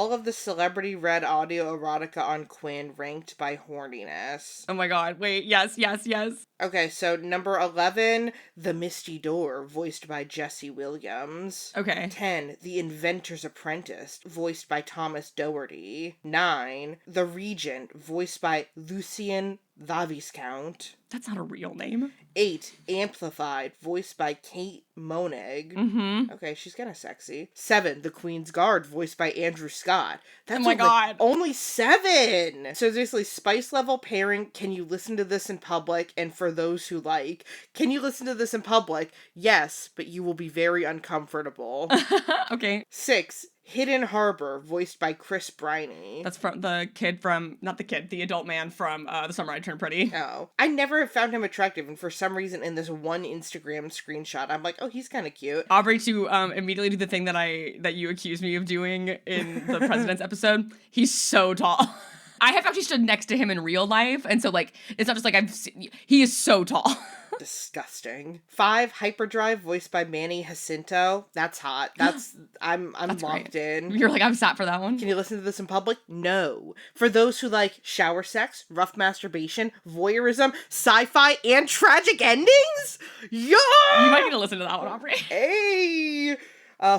all of the celebrity-read audio erotica on Quinn ranked by horniness. Oh my god, wait, yes. Okay, so number 11, The Misty Door, voiced by Jesse Williams. Okay. 10, The Inventor's Apprentice, voiced by Thomas Doherty. 9, The Regent, voiced by Lucien Viscount. That's not a real name. 8, Amplified, voiced by Kate Monig. Mm-hmm. Okay, she's kind of sexy. 7, The Queen's Guard, voiced by Andrew Scott. That's oh my god. Only 7! So basically, spice level pairing, can you listen to this in public? And for those who like, can you listen to this in public? Yes, but you will be very uncomfortable. Okay. 6, Hidden Harbor, voiced by Chris Briney. That's from the adult man from The Summer I Turned Pretty. Oh. I never have found him attractive, and for some reason in this one Instagram screenshot, I'm like, oh, he's kind of cute. Aubrey, to immediately do the thing that you accused me of doing in the President's episode, he's so tall. I have actually stood next to him in real life, and so, like, it's not just like he is so tall. Disgusting. 5, Hyperdrive, voiced by Manny Jacinto. That's hot. I'm That's locked great. in. You're like, I'm sat for that one. Can you listen to this in public? No. For those who like shower sex, rough masturbation, voyeurism, sci-fi, and tragic endings? Yeah! You might need to listen to that one, Aubrey. Hey!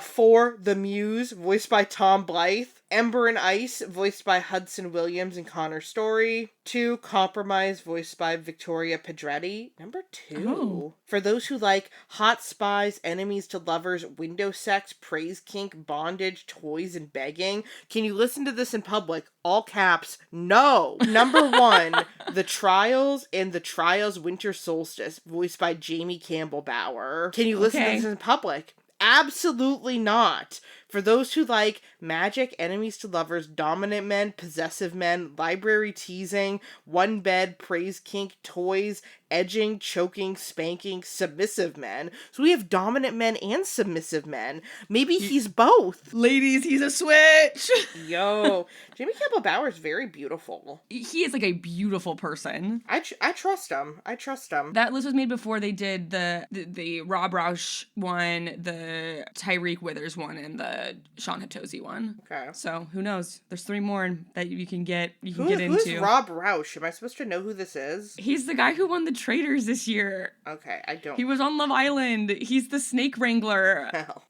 4, The Muse, voiced by Tom Blythe. Ember and Ice, voiced by Hudson Williams and Connor Story. 2, Compromise, voiced by Victoria Pedretti. Number 2. Oh. For those who like hot spies, enemies to lovers, window sex, praise kink, bondage, toys, and begging, can you listen to this in public? All caps, no. Number 1, The Trials and The Trials Winter Solstice, voiced by Jamie Campbell Bower. Can you listen to this in public? Absolutely not. For those who like magic, enemies to lovers, dominant men, possessive men, library teasing, one bed, praise kink, toys, edging, choking, spanking, submissive men. So we have dominant men and submissive men. Maybe he's both. Ladies, he's a switch. Yo, Jamie Campbell Bower is very beautiful. He is like a beautiful person. I trust him. I trust him. That list was made before they did the Rob Roush one, the Tyreek Withers one, and the Sean Hatosi one. Okay. So who knows? There's 3 more that you can get into. Who's Rob Roush? Am I supposed to know who this is? He's the guy who won the Traitors this year. Okay, I don't. He was on Love Island. He's the snake wrangler. Well,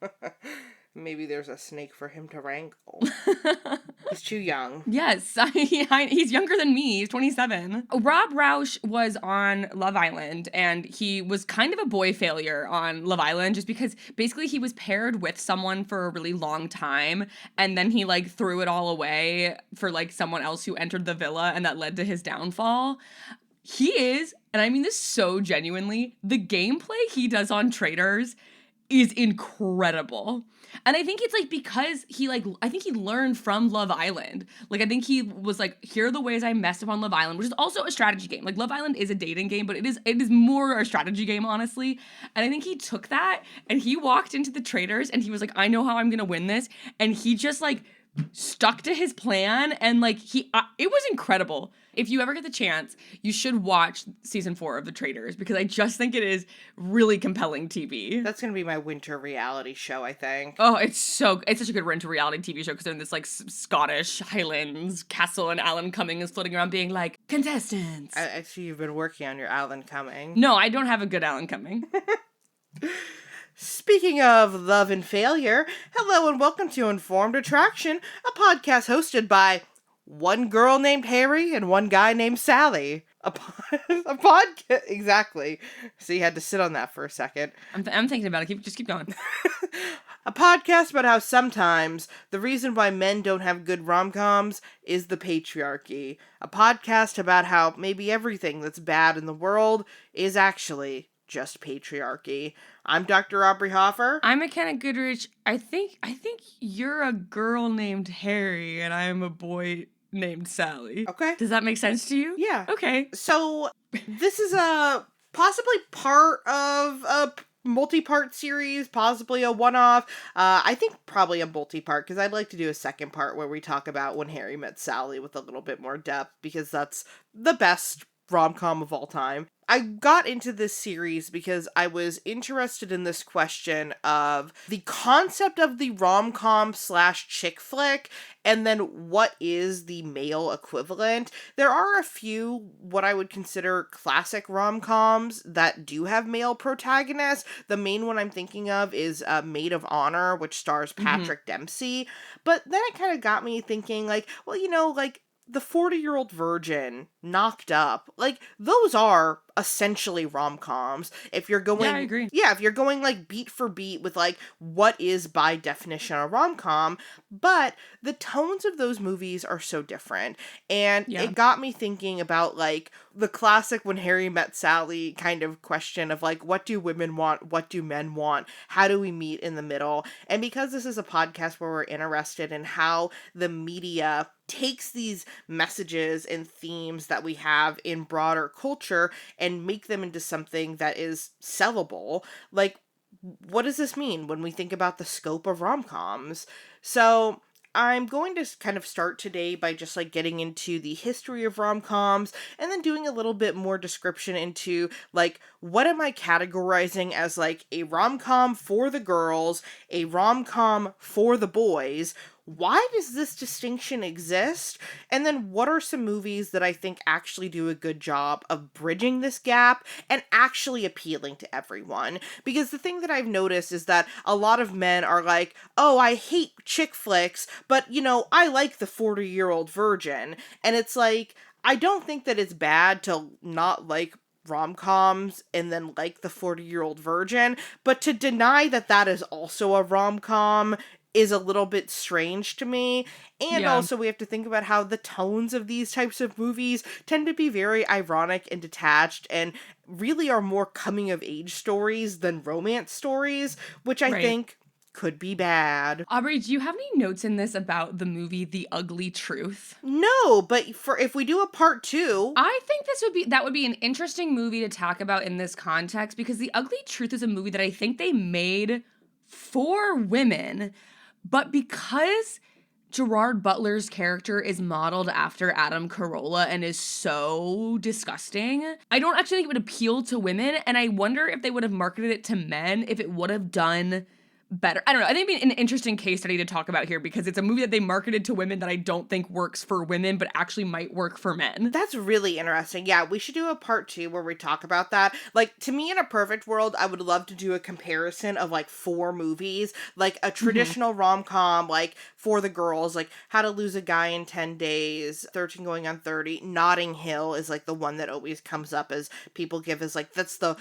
maybe there's a snake for him to wrangle. He's too young. Yes, he's younger than me. He's 27. Rob Roush was on Love Island, and he was kind of a boy failure on Love Island just because basically he was paired with someone for a really long time, and then he like threw it all away for like someone else who entered the villa, and that led to his downfall. He is, and I mean this so genuinely, the gameplay he does on Traitors is incredible. And I think it's like because I think he learned from Love Island. Like I think he was like, here are the ways I messed up on Love Island, which is also a strategy game. Like Love Island is a dating game, but it is more a strategy game, honestly. And I think he took that and he walked into the Traitors and he was like, I know how I'm gonna win this. And he just like stuck to his plan and like it was incredible. If you ever get the chance, you should watch season 4 of The Traitors because I just think it is really compelling TV. That's gonna be my winter reality show, I think. Oh, it's such a good winter reality TV show because they're in this like Scottish Highlands castle and Alan Cumming is floating around being like, contestants. I see you've been working on your Alan Cumming. No, I don't have a good Alan Cumming. Speaking of love and failure, hello and welcome to Informed Attraction, a podcast hosted by one girl named Harry and one guy named Sally. A podcast, exactly. So you had to sit on that for a second. I'm thinking about it. Just keep going. A podcast about how sometimes the reason why men don't have good rom-coms is the patriarchy. A podcast about how maybe everything that's bad in the world is actually just patriarchy. I'm Dr. Aubrey Hoffer. I'm Mackenna Goodrich. I think you're a girl named Harry and I am a boy named Sally. Okay. Does that make sense to you? Yeah. Okay. So this is a possibly part of a multi-part series, possibly a one-off. I think probably a multi-part because I'd like to do a second part where we talk about when Harry met Sally with a little bit more depth because that's the best rom-com of all time. I got into this series because I was interested in this question of the concept of the rom-com slash chick flick, and then what is the male equivalent. There are a few what I would consider classic rom-coms that do have male protagonists. The main one I'm thinking of is Maid of Honor, which stars Patrick Dempsey. But then it kind of got me thinking, like, well, like, the 40-Year-Old Virgin, Knocked Up, like, those are essentially rom-coms. If you're going, Yeah, I agree. Yeah, if you're going, like, beat for beat with, like, what is by definition a rom-com, but the tones of those movies are so different. And it got me thinking about, like, the classic When Harry Met Sally kind of question of, like, what do women want? What do men want? How do we meet in the middle? And because this is a podcast where we're interested in how the media takes these messages and themes that we have in broader culture and make them into something that is sellable, like, what does this mean when we think about the scope of rom-coms? So I'm going to kind of start today by just, like, getting into the history of rom-coms and then doing a little bit more description into, like, what am I categorizing as, like, a rom-com for the girls, a rom-com for the boys? Why does this distinction exist? And then what are some movies that I think actually do a good job of bridging this gap and actually appealing to everyone? Because the thing that I've noticed is that a lot of men are like, oh, I hate chick flicks, but, I like the 40-Year-Old Virgin. And it's like, I don't think that it's bad to not like rom-coms and then like the 40-Year-Old Virgin, but to deny that that is also a rom-com is a little bit strange to me. And also we have to think about how the tones of these types of movies tend to be very ironic and detached and really are more coming of age stories than romance stories, which I think could be bad. Aubrey, do you have any notes in this about the movie The Ugly Truth? No, but if we do a part 2, I think that would be an interesting movie to talk about in this context, because The Ugly Truth is a movie that I think they made for women, but because Gerard Butler's character is modeled after Adam Carolla and is so disgusting, I don't actually think it would appeal to women, and I wonder if they would have marketed it to men, if it would have done better. I don't know. I think it'd be an interesting case study to talk about here, because it's a movie that they marketed to women that I don't think works for women, but actually might work for men. That's really interesting. Yeah, we should do a part 2 where we talk about that. Like, to me, in a perfect world, I would love to do a comparison of, like, 4 movies, like a traditional rom-com, like, for the girls, like How to Lose a Guy in 10 Days, 13 Going on 30. Notting Hill is, like, the one that always comes up as people give as, like, that's the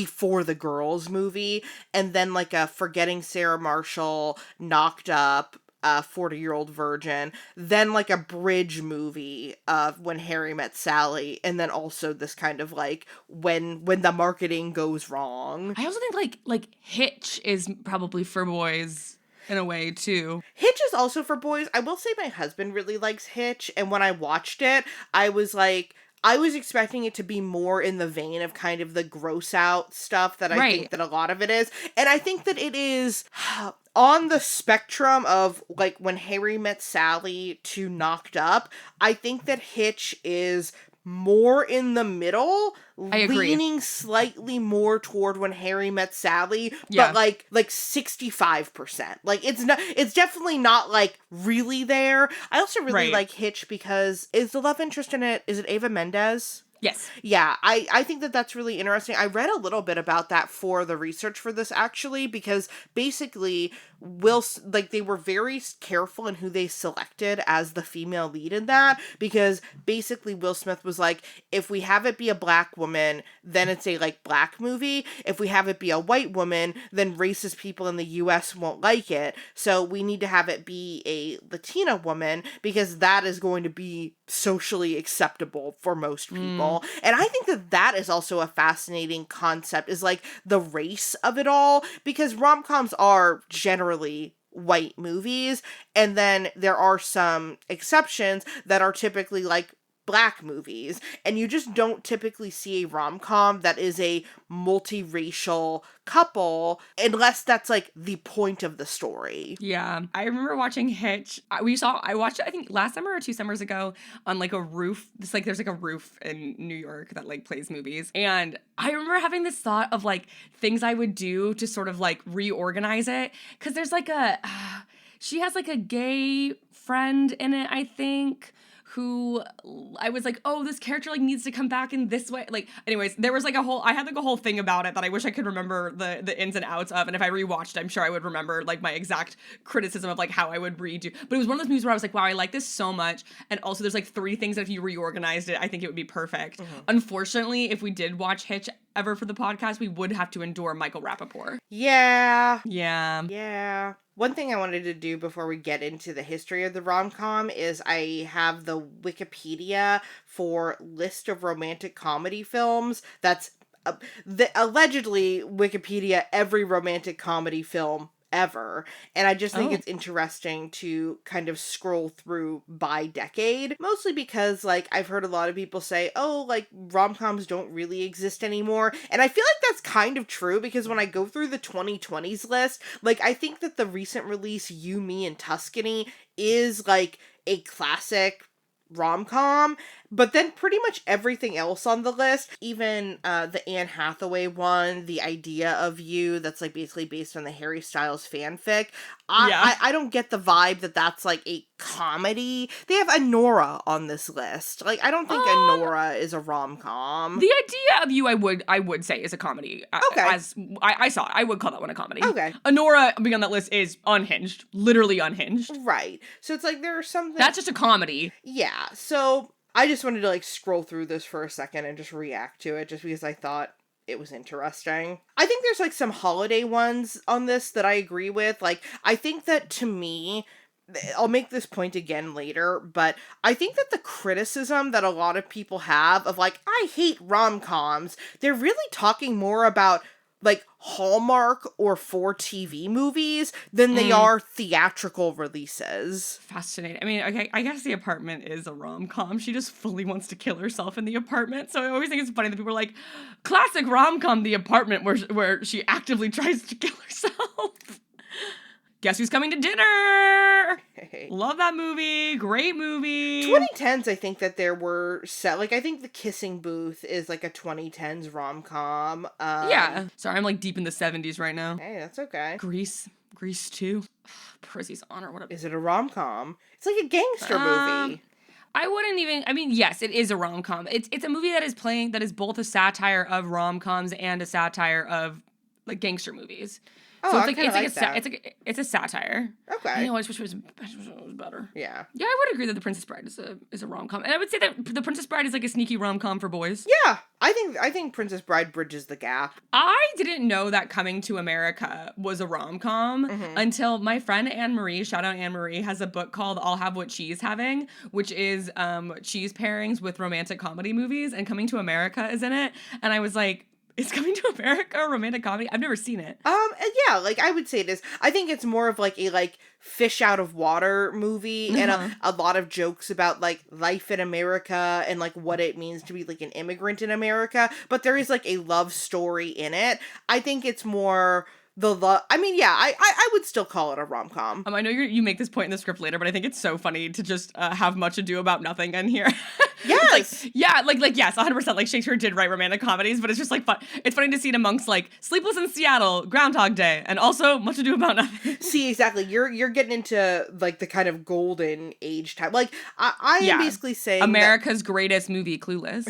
for the girls movie. And then, like, a Forgetting Sarah Marshall, Knocked Up, 40-Year-Old Virgin, then like a bridge movie of When Harry Met Sally, and then also this kind of like when the marketing goes wrong. I also think like Hitch is probably for boys in a way too. Hitch is also for boys. I will say my husband really likes Hitch, and when I watched it, I was expecting it to be more in the vein of kind of the gross out stuff that I think that a lot of it is. And I think that it is on the spectrum of like When Harry Met Sally to Knocked Up. I think that Hitch is more in the middle, leaning slightly more toward When Harry Met Sally, but like 65%. Like it's definitely not like really there. I also really like Hitch because is the love interest in it, is it Eva Mendes? Yes. Yeah, I think that that's really interesting. I read a little bit about that for the research for this, actually, because basically they were very careful in who they selected as the female lead in that, because basically Will Smith was like, if we have it be a black woman, then it's a like black movie. If we have it be a white woman, then racist people in the US won't like it. So we need to have it be a Latina woman, because that is going to be socially acceptable for most people. And I think that that is also a fascinating concept, is like the race of it all, because rom-coms are generally white movies, and then there are some exceptions that are typically like Black movies, and you just don't typically see a rom-com that is a multiracial couple unless that's like the point of the story. Yeah. I remember watching Hitch. I watched it I think last summer or 2 summers ago on like a roof. There's like a roof in New York that like plays movies. And I remember having this thought of like things I would do to sort of like reorganize it. Cause there's like she has like a gay friend in it, I think, who I was like, oh, this character like needs to come back in this way. Like, anyways, there was like I had like a whole thing about it that I wish I could remember the ins and outs of. And if I rewatched, I'm sure I would remember like my exact criticism of like how I would redo. But it was one of those movies where I was like, wow, I like this so much. And also there's like 3 things that if you reorganized it, I think it would be perfect. Mm-hmm. Unfortunately, if we did watch Hitch ever for the podcast, we would have to endure Michael Rappaport. Yeah. Yeah. One thing I wanted to do before we get into the history of the rom-com is I have the Wikipedia for list of romantic comedy films. That's allegedly Wikipedia every romantic comedy film ever. And I just think it's interesting to kind of scroll through by decade, mostly because like I've heard a lot of people say, oh, like rom-coms don't really exist anymore. And I feel like that's kind of true because when I go through the 2020s list, like I think that the recent release You, Me, and Tuscany is like a classic rom-com, but then pretty much everything else on the list, even the Anne Hathaway one, The Idea of You, that's like basically based on the Harry Styles fanfic, I don't get the vibe that that's like a comedy. They have Anora on this list. Like, I don't think Anora is a rom-com. The Idea of You, I would say is a comedy. Okay. As I saw it, I would call that one a comedy. Okay. Anora being on that list is unhinged, literally unhinged. Right. So it's like there are some That's just a comedy. Yeah. So I just wanted to like scroll through this for a second and just react to it just because I thought it was interesting. I think there's like some holiday ones on this that I agree with. Like, I think that to me, I'll make this point again later, but I think that the criticism that a lot of people have of like, I hate rom-coms, they're really talking more about like Hallmark or 4TV movies than they are theatrical releases. Fascinating. I mean, okay, I guess The Apartment is a rom-com. She just fully wants to kill herself in The Apartment. So I always think it's funny that people are like, classic rom-com The Apartment where she actively tries to kill herself. Guess Who's Coming to Dinner? Hey. Love that movie. Great movie. 2010s, I think that there were I think The Kissing Booth is like a 2010s rom-com. Yeah. Sorry, I'm like deep in the 70s right now. Hey, that's okay. Grease 2. Prizzy's Honor. What is it a rom-com? It's like a gangster movie. I wouldn't even, I mean, yes, it is a rom-com. It's a movie that is both a satire of rom-coms and a satire of like gangster movies. Oh, so it's a satire. Okay. I know. I just wish it was better. Yeah. Yeah, I would agree that The Princess Bride is a rom com, and I would say that The Princess Bride is like a sneaky rom com for boys. Yeah, I think Princess Bride bridges the gap. I didn't know that Coming to America was a rom com until my friend Anne Marie, shout out Anne Marie, has a book called I'll Have What She's Having, which is cheese pairings with romantic comedy movies, and Coming to America is in it, and I was like, is Coming to America a romantic comedy? I've never seen it. Yeah, like I would say it is. I think it's more of like a like fish out of water movie and a lot of jokes about like life in America and like what it means to be like an immigrant in America. But there is like a love story in it. I think it's more I mean, yeah, I would still call it a rom-com. I know you make this point in the script later, but I think it's so funny to just have Much Ado About Nothing in here. Yes. Yes, 100%. Like Shakespeare did write romantic comedies, but it's just like fun. It's funny to see it amongst like Sleepless in Seattle, Groundhog Day, and also Much Ado About Nothing. See, exactly. You're getting into like the kind of golden age time. Like I am basically saying America's greatest movie, Clueless.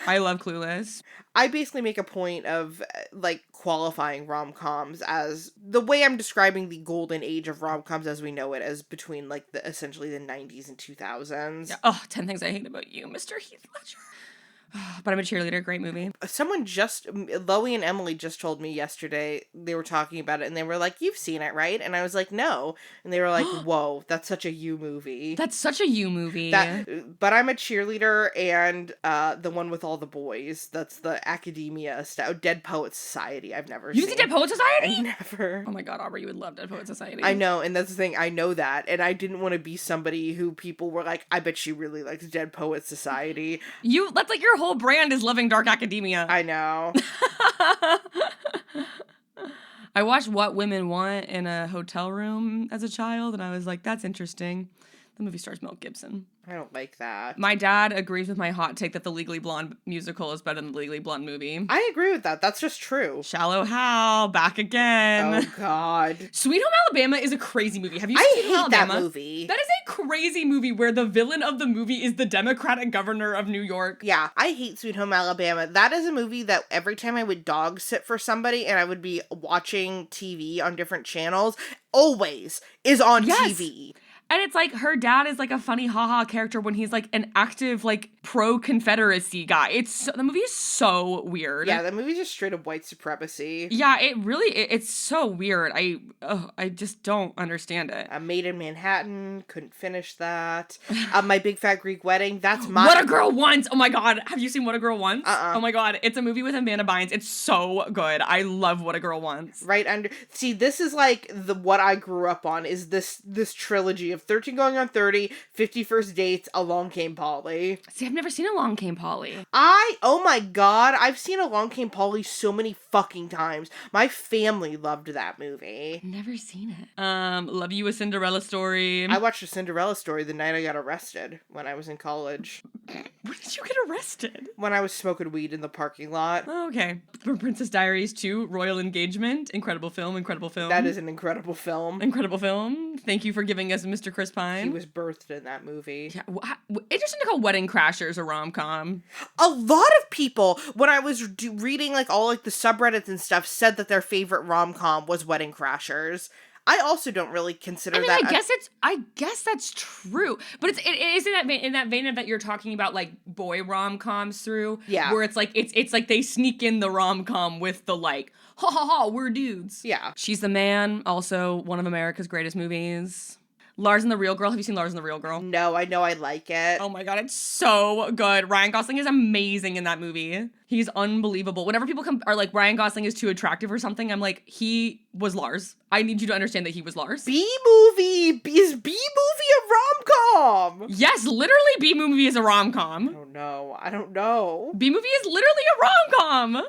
I love Clueless. I basically make a point of like qualifying rom-coms as the way I'm describing the golden age of rom-coms as we know it as between like essentially the 90s and 2000s. Yeah. Oh, 10 Things I Hate About You, Mr. Heath Ledger. But I'm a Cheerleader, great movie. Loie and Emily just told me yesterday, they were talking about it and they were like, you've seen it, right? And I was like, no. And they were like, whoa, that's such a you movie. That's such a you movie. But I'm a Cheerleader and the one with all the boys. That's the academia style. Dead Poets Society. I've never seen. You see Dead Poets Society? Never. Oh my god, Aubrey, you would love Dead Poets Society. I know, and that's the thing. I know that, and I didn't want to be somebody who people were like, I bet she really likes Dead Poets Society. That's like your whole brand is loving dark academia. I know. I watched What Women Want in a hotel room as a child, and I was like, that's interesting. The movie stars Mel Gibson. I don't like that. My dad agrees with my hot take that the Legally Blonde musical is better than the Legally Blonde movie. I agree with that. That's just true. Shallow Hal, back again. Oh, God. Sweet Home Alabama is a crazy movie. Have you seen Sweet Home Alabama? I hate that movie. That is a crazy movie where the villain of the movie is the Democratic governor of New York. Yeah, I hate Sweet Home Alabama. That is a movie that every time I would dog sit for somebody and I would be watching TV on different channels, always is on TV. And it's like her dad is like a funny haha character when he's like an active like pro-Confederacy guy. The movie is so weird. Yeah, the movie's just straight up white supremacy. Yeah, it's so weird. I just don't understand it. Made in Manhattan, couldn't finish that. My Big Fat Greek Wedding, that's my... What a Girl Wants! Oh my god, have you seen What a Girl Wants? Uh-uh. Oh my god, it's a movie with Amanda Bynes. It's so good. I love What a Girl Wants. Right under... See, this is like what I grew up on, is this trilogy of 13 Going on 30, 50 First Dates, Along Came Polly. See, I've never seen Along Came Polly. Oh my god, I've seen Along Came Polly so many fucking times. My family loved that movie. Never seen it. Love You, A Cinderella Story. I watched A Cinderella Story the night I got arrested when I was in college. When did you get arrested? When I was smoking weed in the parking lot. Oh, okay. Princess Diaries 2, Royal Engagement. Incredible film. That is an incredible film. Incredible film. Thank you for giving us Mr. Chris Pine. He was birthed in that movie. Yeah, interesting to call Wedding Crashers a rom-com. A lot of people, when I was reading like all like the subreddits and stuff, said that their favorite rom-com was Wedding Crashers. I also don't really consider that. I guess that's true, but it is in that vein of that you're talking about like boy rom-coms through. Yeah. Where it's like they sneak in the rom-com with the like, ha ha ha, we're dudes. Yeah. She's the Man, also one of America's greatest movies. Lars and the Real Girl. Have you seen Lars and the Real Girl? No, I know I like it. Oh my god, it's so good. Ryan Gosling is amazing in that movie. He's unbelievable. Whenever people are like, Ryan Gosling is too attractive or something, I'm like, he was Lars. I need you to understand that he was Lars. B-movie! Is B-movie a rom-com? Yes, literally B-movie is a rom-com. I don't know. B-movie is literally a rom-com.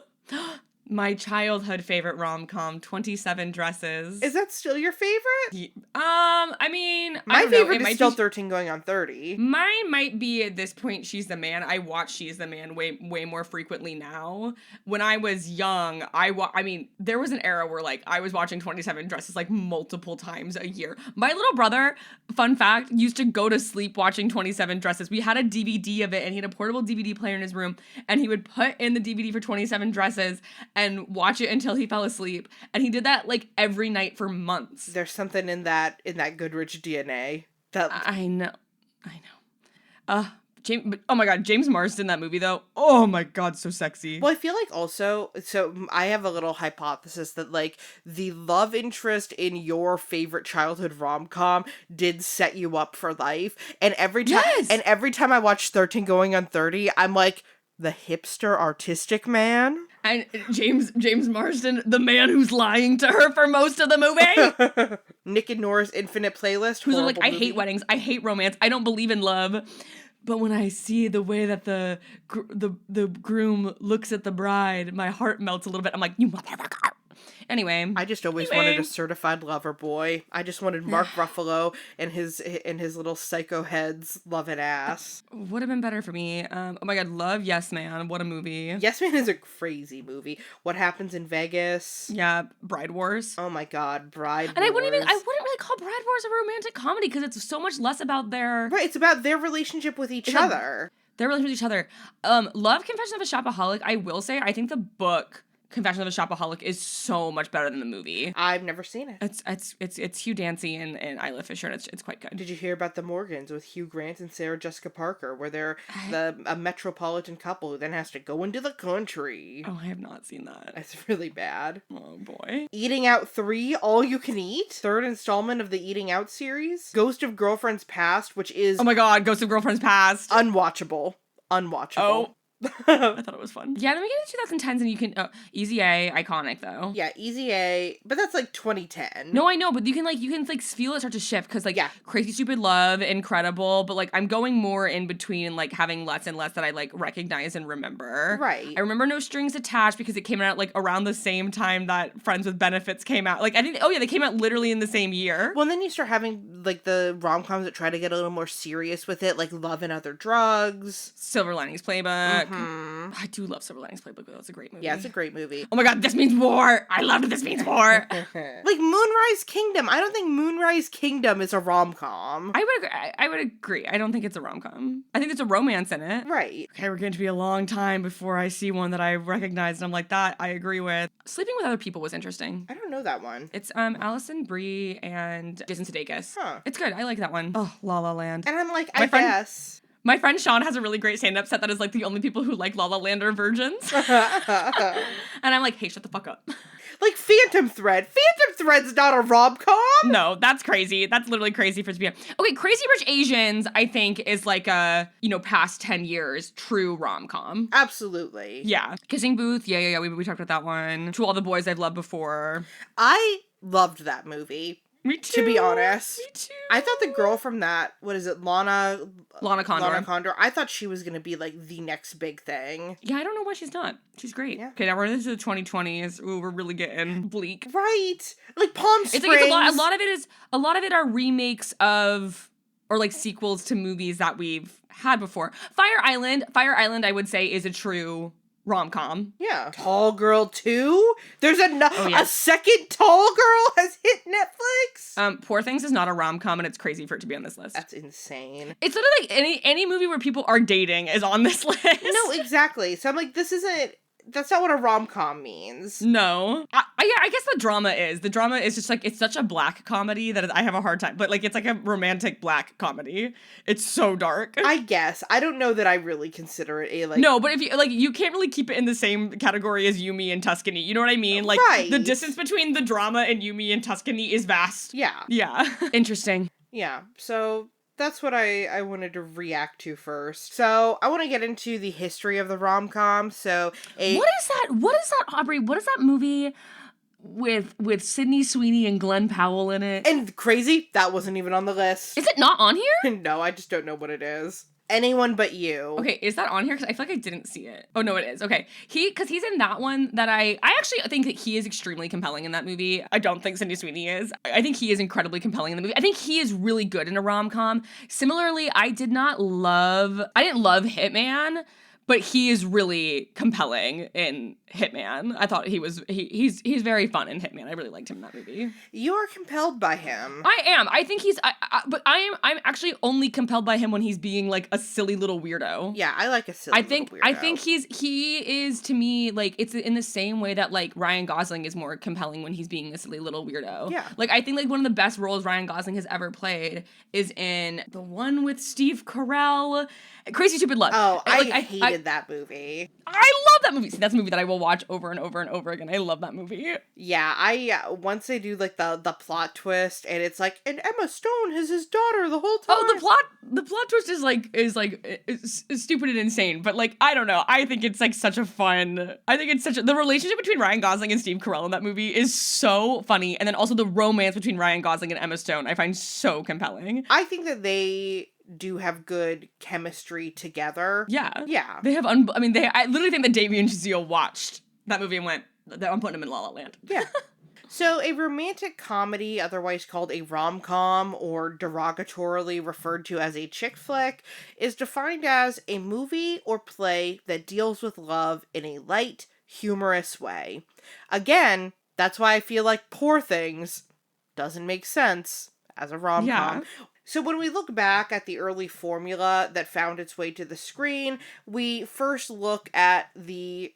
My childhood favorite rom-com, 27 Dresses. Is that still your favorite? I mean, my favorite is still 13 Going on 30. Mine might be at this point She's the Man. I watch She's the Man way more frequently now. When I was young, I mean, there was an era where like I was watching 27 Dresses like multiple times a year. My little brother, fun fact, used to go to sleep watching 27 Dresses. We had a DVD of it and he had a portable DVD player in his room and he would put in the DVD for 27 Dresses and watch it until he fell asleep. And he did that like every night for months. There's something in that Goodrich DNA. I know. Oh my god, James Marsden in that movie though. Oh my god, so sexy. Well, I feel like also, so I have a little hypothesis that like the love interest in your favorite childhood rom-com did set you up for life. And every time I watch 13 Going on 30, I'm like, the hipster artistic man. And James Marsden, the man who's lying to her for most of the movie. Nick and Nora's Infinite Playlist. Who's like, I hate weddings. I hate romance. I don't believe in love. But when I see the way that the groom looks at the bride, my heart melts a little bit. I'm like, you motherfucker. Anyway. I just always wanted a certified lover boy. I just wanted Mark Ruffalo and his little psycho heads loving ass. Would have been better for me. Oh my god, love Yes Man. What a movie. Yes Man is a crazy movie. What Happens in Vegas? Yeah, Bride Wars. Oh my god, Bride Wars. And I wouldn't really call Bride Wars a romantic comedy because it's so much less about their... Right, it's about their relationship with each other. Their relationship with each other. Love Confession of a Shopaholic, I will say, I think the book Confession of a Shopaholic is so much better than the movie. I've never seen it. It's Hugh Dancy and Isla Fisher, and it's quite good. Did you hear about the Morgans with Hugh Grant and Sarah Jessica Parker, where they're a metropolitan couple who then has to go into the country? Oh, I have not seen that. It's really bad. Oh boy. Eating Out 3, All You Can Eat, third installment of the Eating Out series. Ghost of Girlfriends Past, which is... Oh my god, Ghost of Girlfriends Past. Unwatchable. Oh. I thought it was fun. Yeah, let me get into 2010s and you can... Easy A, iconic though. Yeah, Easy A, but that's like 2010. No, I know, but you can feel it start to shift because Crazy Stupid Love, incredible, but like I'm going more in between and like having less and less that I like recognize and remember. Right. I remember No Strings Attached because it came out like around the same time that Friends with Benefits came out. Like I think, they came out literally in the same year. Well, and then you start having like the rom-coms that try to get a little more serious with it, like Love and Other Drugs. Silver Linings Playbook. Mm-hmm. I do love Silver Linings Playbook. That's a great movie. Yeah, it's a great movie. Oh my god, This Means War. I loved This Means War. Like Moonrise Kingdom. I don't think Moonrise Kingdom is a rom-com. I would agree. I don't think it's a rom-com. I think there's a romance in it. Right. Okay, we're going to be a long time before I see one that I recognize and I'm like, that I agree with. Sleeping with Other People was interesting. I don't know that one. It's Alison Brie and Jason Sudeikis. Huh. It's good. I like that one. Oh, La La Land. And I'm like, I guess. My friend Sean has a really great stand-up set that is like the only people who like La La Land are virgins. And I'm like, hey, shut the fuck up. Like Phantom Thread. Phantom Thread's not a rom-com. No, that's crazy. That's literally crazy for it to be. Okay, Crazy Rich Asians, I think, is like a, past 10 years true rom-com. Absolutely. Yeah. Kissing Booth, yeah. We talked about that one. To All the Boys I've Loved Before. I loved that movie. Me too. To be honest. Me too. I thought the girl from that, what is it, Lana Condor. I thought she was going to be like the next big thing. Yeah, I don't know why she's not. She's great. Yeah. Okay, now we're into the 2020s. Ooh, we're really getting bleak. Right. Like Palm Springs. It's like a lot of it are remakes of or like sequels to movies that we've had before. Fire Island, I would say, is a true rom-com. Yeah. Tall Girl 2? There's a second Tall Girl has hit Netflix? Poor Things is not a rom-com, and it's crazy for it to be on this list. That's insane. It's sort of like any movie where people are dating is on this list. No, exactly. So I'm like, that's not what a rom-com means. No. I guess the drama is just like, it's such a black comedy that I have a hard time, but like, it's like a romantic black comedy. It's so dark. I guess. I don't know that I really consider it a like... No, but if you, like, you can't really keep it in the same category as Yumi and Tuscany. You know what I mean? Like, right. The distance between the drama and Yumi and Tuscany is vast. Yeah. Yeah. Interesting. Yeah. So... that's what I wanted to react to first. So, I want to get into the history of the rom-com. So, What is that, Aubrey? What is that movie with Sydney Sweeney and Glenn Powell in it? And crazy, that wasn't even on the list. Is it not on here? No, I just don't know what it is. Anyone But You. Okay, is that on here? Because I feel like I didn't see it. Oh, no, it is. Okay. Because he's in that one that I actually think that he is extremely compelling in that movie. I don't think Sydney Sweeney is. I think he is incredibly compelling in the movie. I think he is really good in a rom-com. Similarly, I didn't love Hitman, but he is really compelling in Hitman. I thought he's very fun in Hitman. I really liked him in that movie. You are compelled by him. I am. I think I'm actually only compelled by him when he's being like a silly little weirdo. Yeah, I like a silly little weirdo. I think he is to me like it's in the same way that like Ryan Gosling is more compelling when he's being a silly little weirdo. Yeah. Like I think like one of the best roles Ryan Gosling has ever played is in the one with Steve Carell, Crazy Stupid Love. Oh, I hated that movie. I love that movie. See, that's a movie that I will watch over and over and over again. I love that movie. Yeah, once they do like the plot twist and it's like, and Emma Stone is his daughter the whole time. Oh, the plot twist is stupid and insane, but like I don't know. I think it's like such a fun. I think it's the relationship between Ryan Gosling and Steve Carell in that movie is so funny, and then also the romance between Ryan Gosling and Emma Stone I find so compelling. I think that they do have good chemistry together. Yeah. Yeah. They have I literally think that Davey and Jazeel watched that movie and went, I'm putting them in La La Land. Yeah. So a romantic comedy, otherwise called a rom-com or derogatorily referred to as a chick flick, is defined as a movie or play that deals with love in a light, humorous way. Again, that's why I feel like Poor Things doesn't make sense as a rom-com. Yeah. So when we look back at the early formula that found its way to the screen, we first look at the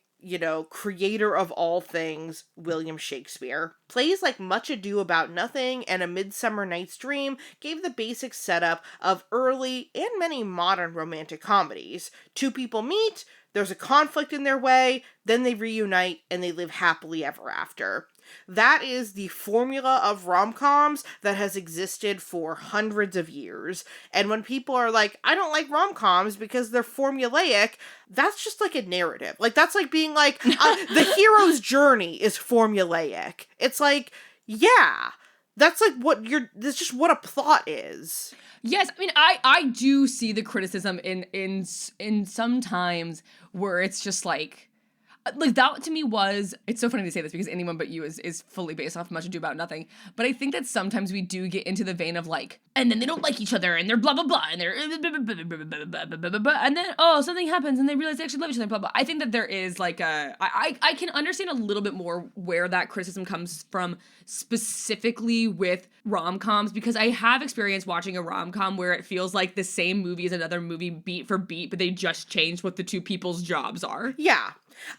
creator of all things, William Shakespeare. Plays like Much Ado About Nothing and A Midsummer Night's Dream gave the basic setup of early and many modern romantic comedies. Two people meet, there's a conflict in their way, then they reunite, and they live happily ever after. That is the formula of rom-coms that has existed for hundreds of years. And when people are like, I don't like rom-coms because they're formulaic, that's just like a narrative. Like, that's like being like, the hero's journey is formulaic. It's like, yeah, that's like that's just what a plot is. Yes, I mean, I do see the criticism in sometimes where it's just like that to me was, it's so funny to say this because Anyone But You is fully based off Much Ado About Nothing, but I think that sometimes we do get into the vein of like, and then they don't like each other and they're blah blah blah and they're and then something happens and they realize they actually love each other, blah blah. I think that there is like I can understand a little bit more where that criticism comes from specifically with rom-coms, because I have experienced watching a rom-com where it feels like the same movie as another movie beat for beat, but they just changed what the two people's jobs are. Yeah.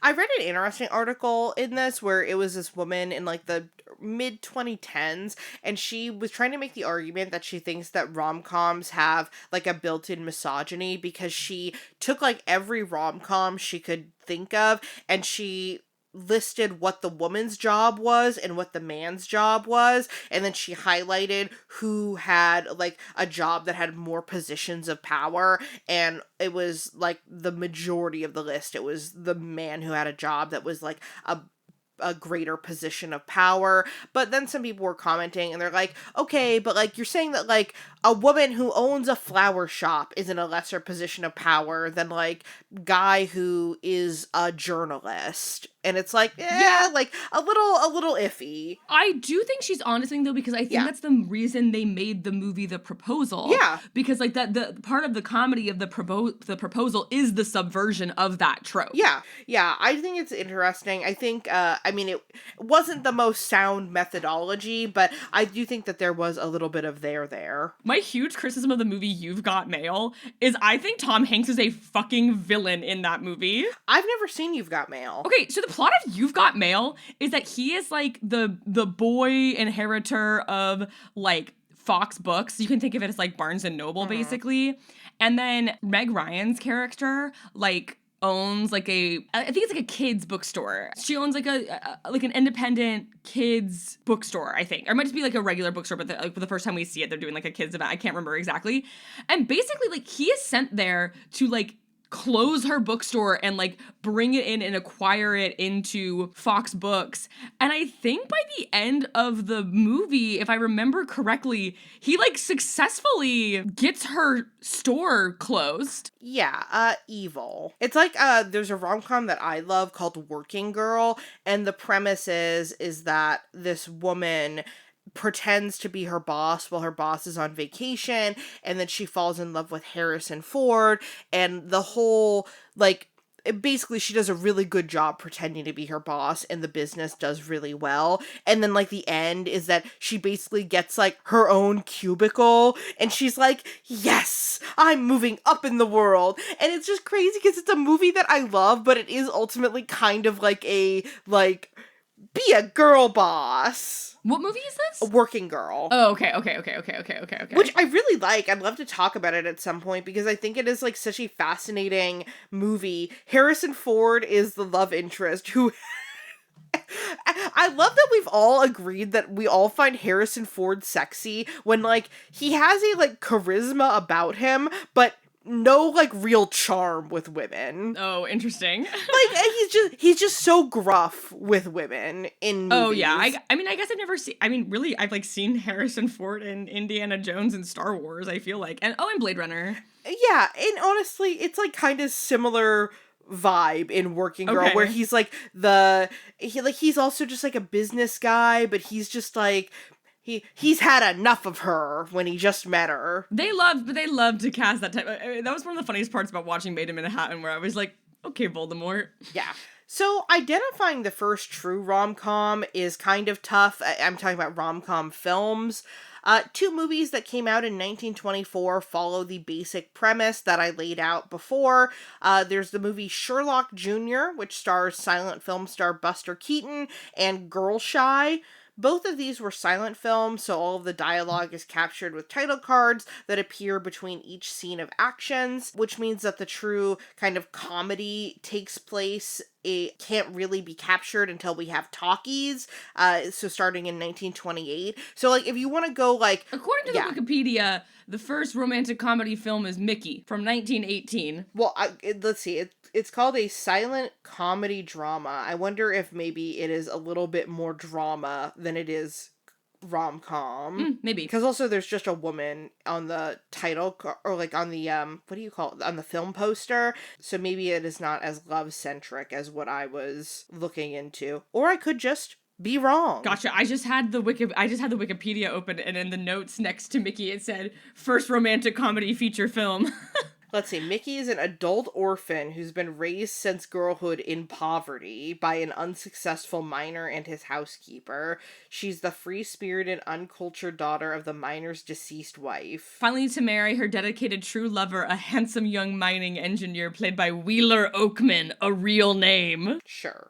I read an interesting article in this where it was this woman in like the mid 2010s, and she was trying to make the argument that she thinks that rom-coms have like a built-in misogyny because she took like every rom-com she could think of and she listed what the woman's job was and what the man's job was, and then she highlighted who had like a job that had more positions of power, and it was like the majority of the list, it was the man who had a job that was like a greater position of power. But then some people were commenting and they're like, okay, but like you're saying that like a woman who owns a flower shop is in a lesser position of power than like guy who is a journalist. And it's like, yeah, like a little iffy. I do think she's honest though, because I think that's the reason they made the movie The Proposal. Yeah. Because like that, the part of the comedy of the proposal is the subversion of that trope. Yeah. Yeah. I think it's interesting. I think, I mean, it wasn't the most sound methodology, but I do think that there was a little bit of there. My huge criticism of the movie You've Got Mail is I think Tom Hanks is a fucking villain in that movie. I've never seen You've Got Mail. Okay, so the plot of You've Got Mail is that he is like the boy inheritor of like Fox Books. You can think of it as like Barnes and Noble, basically. And then Meg Ryan's character like owns like I think it's like a kids bookstore. She owns like an independent kids bookstore, I think. Or it might just be like a regular bookstore, but like for the first time we see it, they're doing like a kids event. I can't remember exactly. And basically like he is sent there to like close her bookstore and like bring it in and acquire it into Fox Books. And I think by the end of the movie, if I remember correctly, he like successfully gets her store closed. Yeah, evil. It's like there's a rom-com that I love called Working Girl, and the premise is that this woman pretends to be her boss while her boss is on vacation, and then she falls in love with Harrison Ford, and the whole like basically she does a really good job pretending to be her boss, and the business does really well. And then like the end is that she basically gets like her own cubicle, and she's like, yes, I'm moving up in the world. And it's just crazy because it's a movie that I love, but it is ultimately kind of like a like be a girl boss. What movie is this? A Working Girl. Oh, okay. Which I really like. I'd love to talk about it at some point because I think it is like such a fascinating movie. Harrison Ford is the love interest who I love that we've all agreed that we all find Harrison Ford sexy when like he has a like charisma about him, but no like real charm with women. Oh, interesting. Like he's just so gruff with women in movies. Oh yeah, I mean I guess I've never seen. I mean really I've like seen Harrison Ford in Indiana Jones and Star Wars. I feel like and Blade Runner. Yeah, and honestly, it's like kind of similar vibe in Working Girl, where he's like he's also just like a business guy, but he's just like. He's had enough of her when he just met her. They loved to cast that type. That was one of the funniest parts about watching Made in Manhattan, where I was like, okay, Voldemort. Yeah. So identifying the first true rom-com is kind of tough. I'm talking about rom-com films. Two movies that came out in 1924 follow the basic premise that I laid out before. There's the movie Sherlock Jr., which stars silent film star Buster Keaton, and Girl Shy. Both of these were silent films, so all of the dialogue is captured with title cards that appear between each scene of actions, which means that the true kind of comedy takes place. It can't really be captured until we have talkies, so starting in 1928. So, like, if you want to go, like... According to the Wikipedia, the first romantic comedy film is Mickey from 1918. Well, let's see. It's called a silent comedy drama. I wonder if maybe it is a little bit more drama than it is rom-com. Maybe. Because also there's just a woman on the title, or like on the, what do you call it? On the film poster. So maybe it is not as love-centric as what I was looking into. Or I could just be wrong. Gotcha. I just had the Wikipedia open, and in the notes next to Mickey it said first romantic comedy feature film. Let's see, Mickey is an adult orphan who's been raised since girlhood in poverty by an unsuccessful miner and his housekeeper. She's the free-spirited, uncultured daughter of the miner's deceased wife. Finally to marry her dedicated true lover, a handsome young mining engineer played by Wheeler Oakman, a real name. Sure.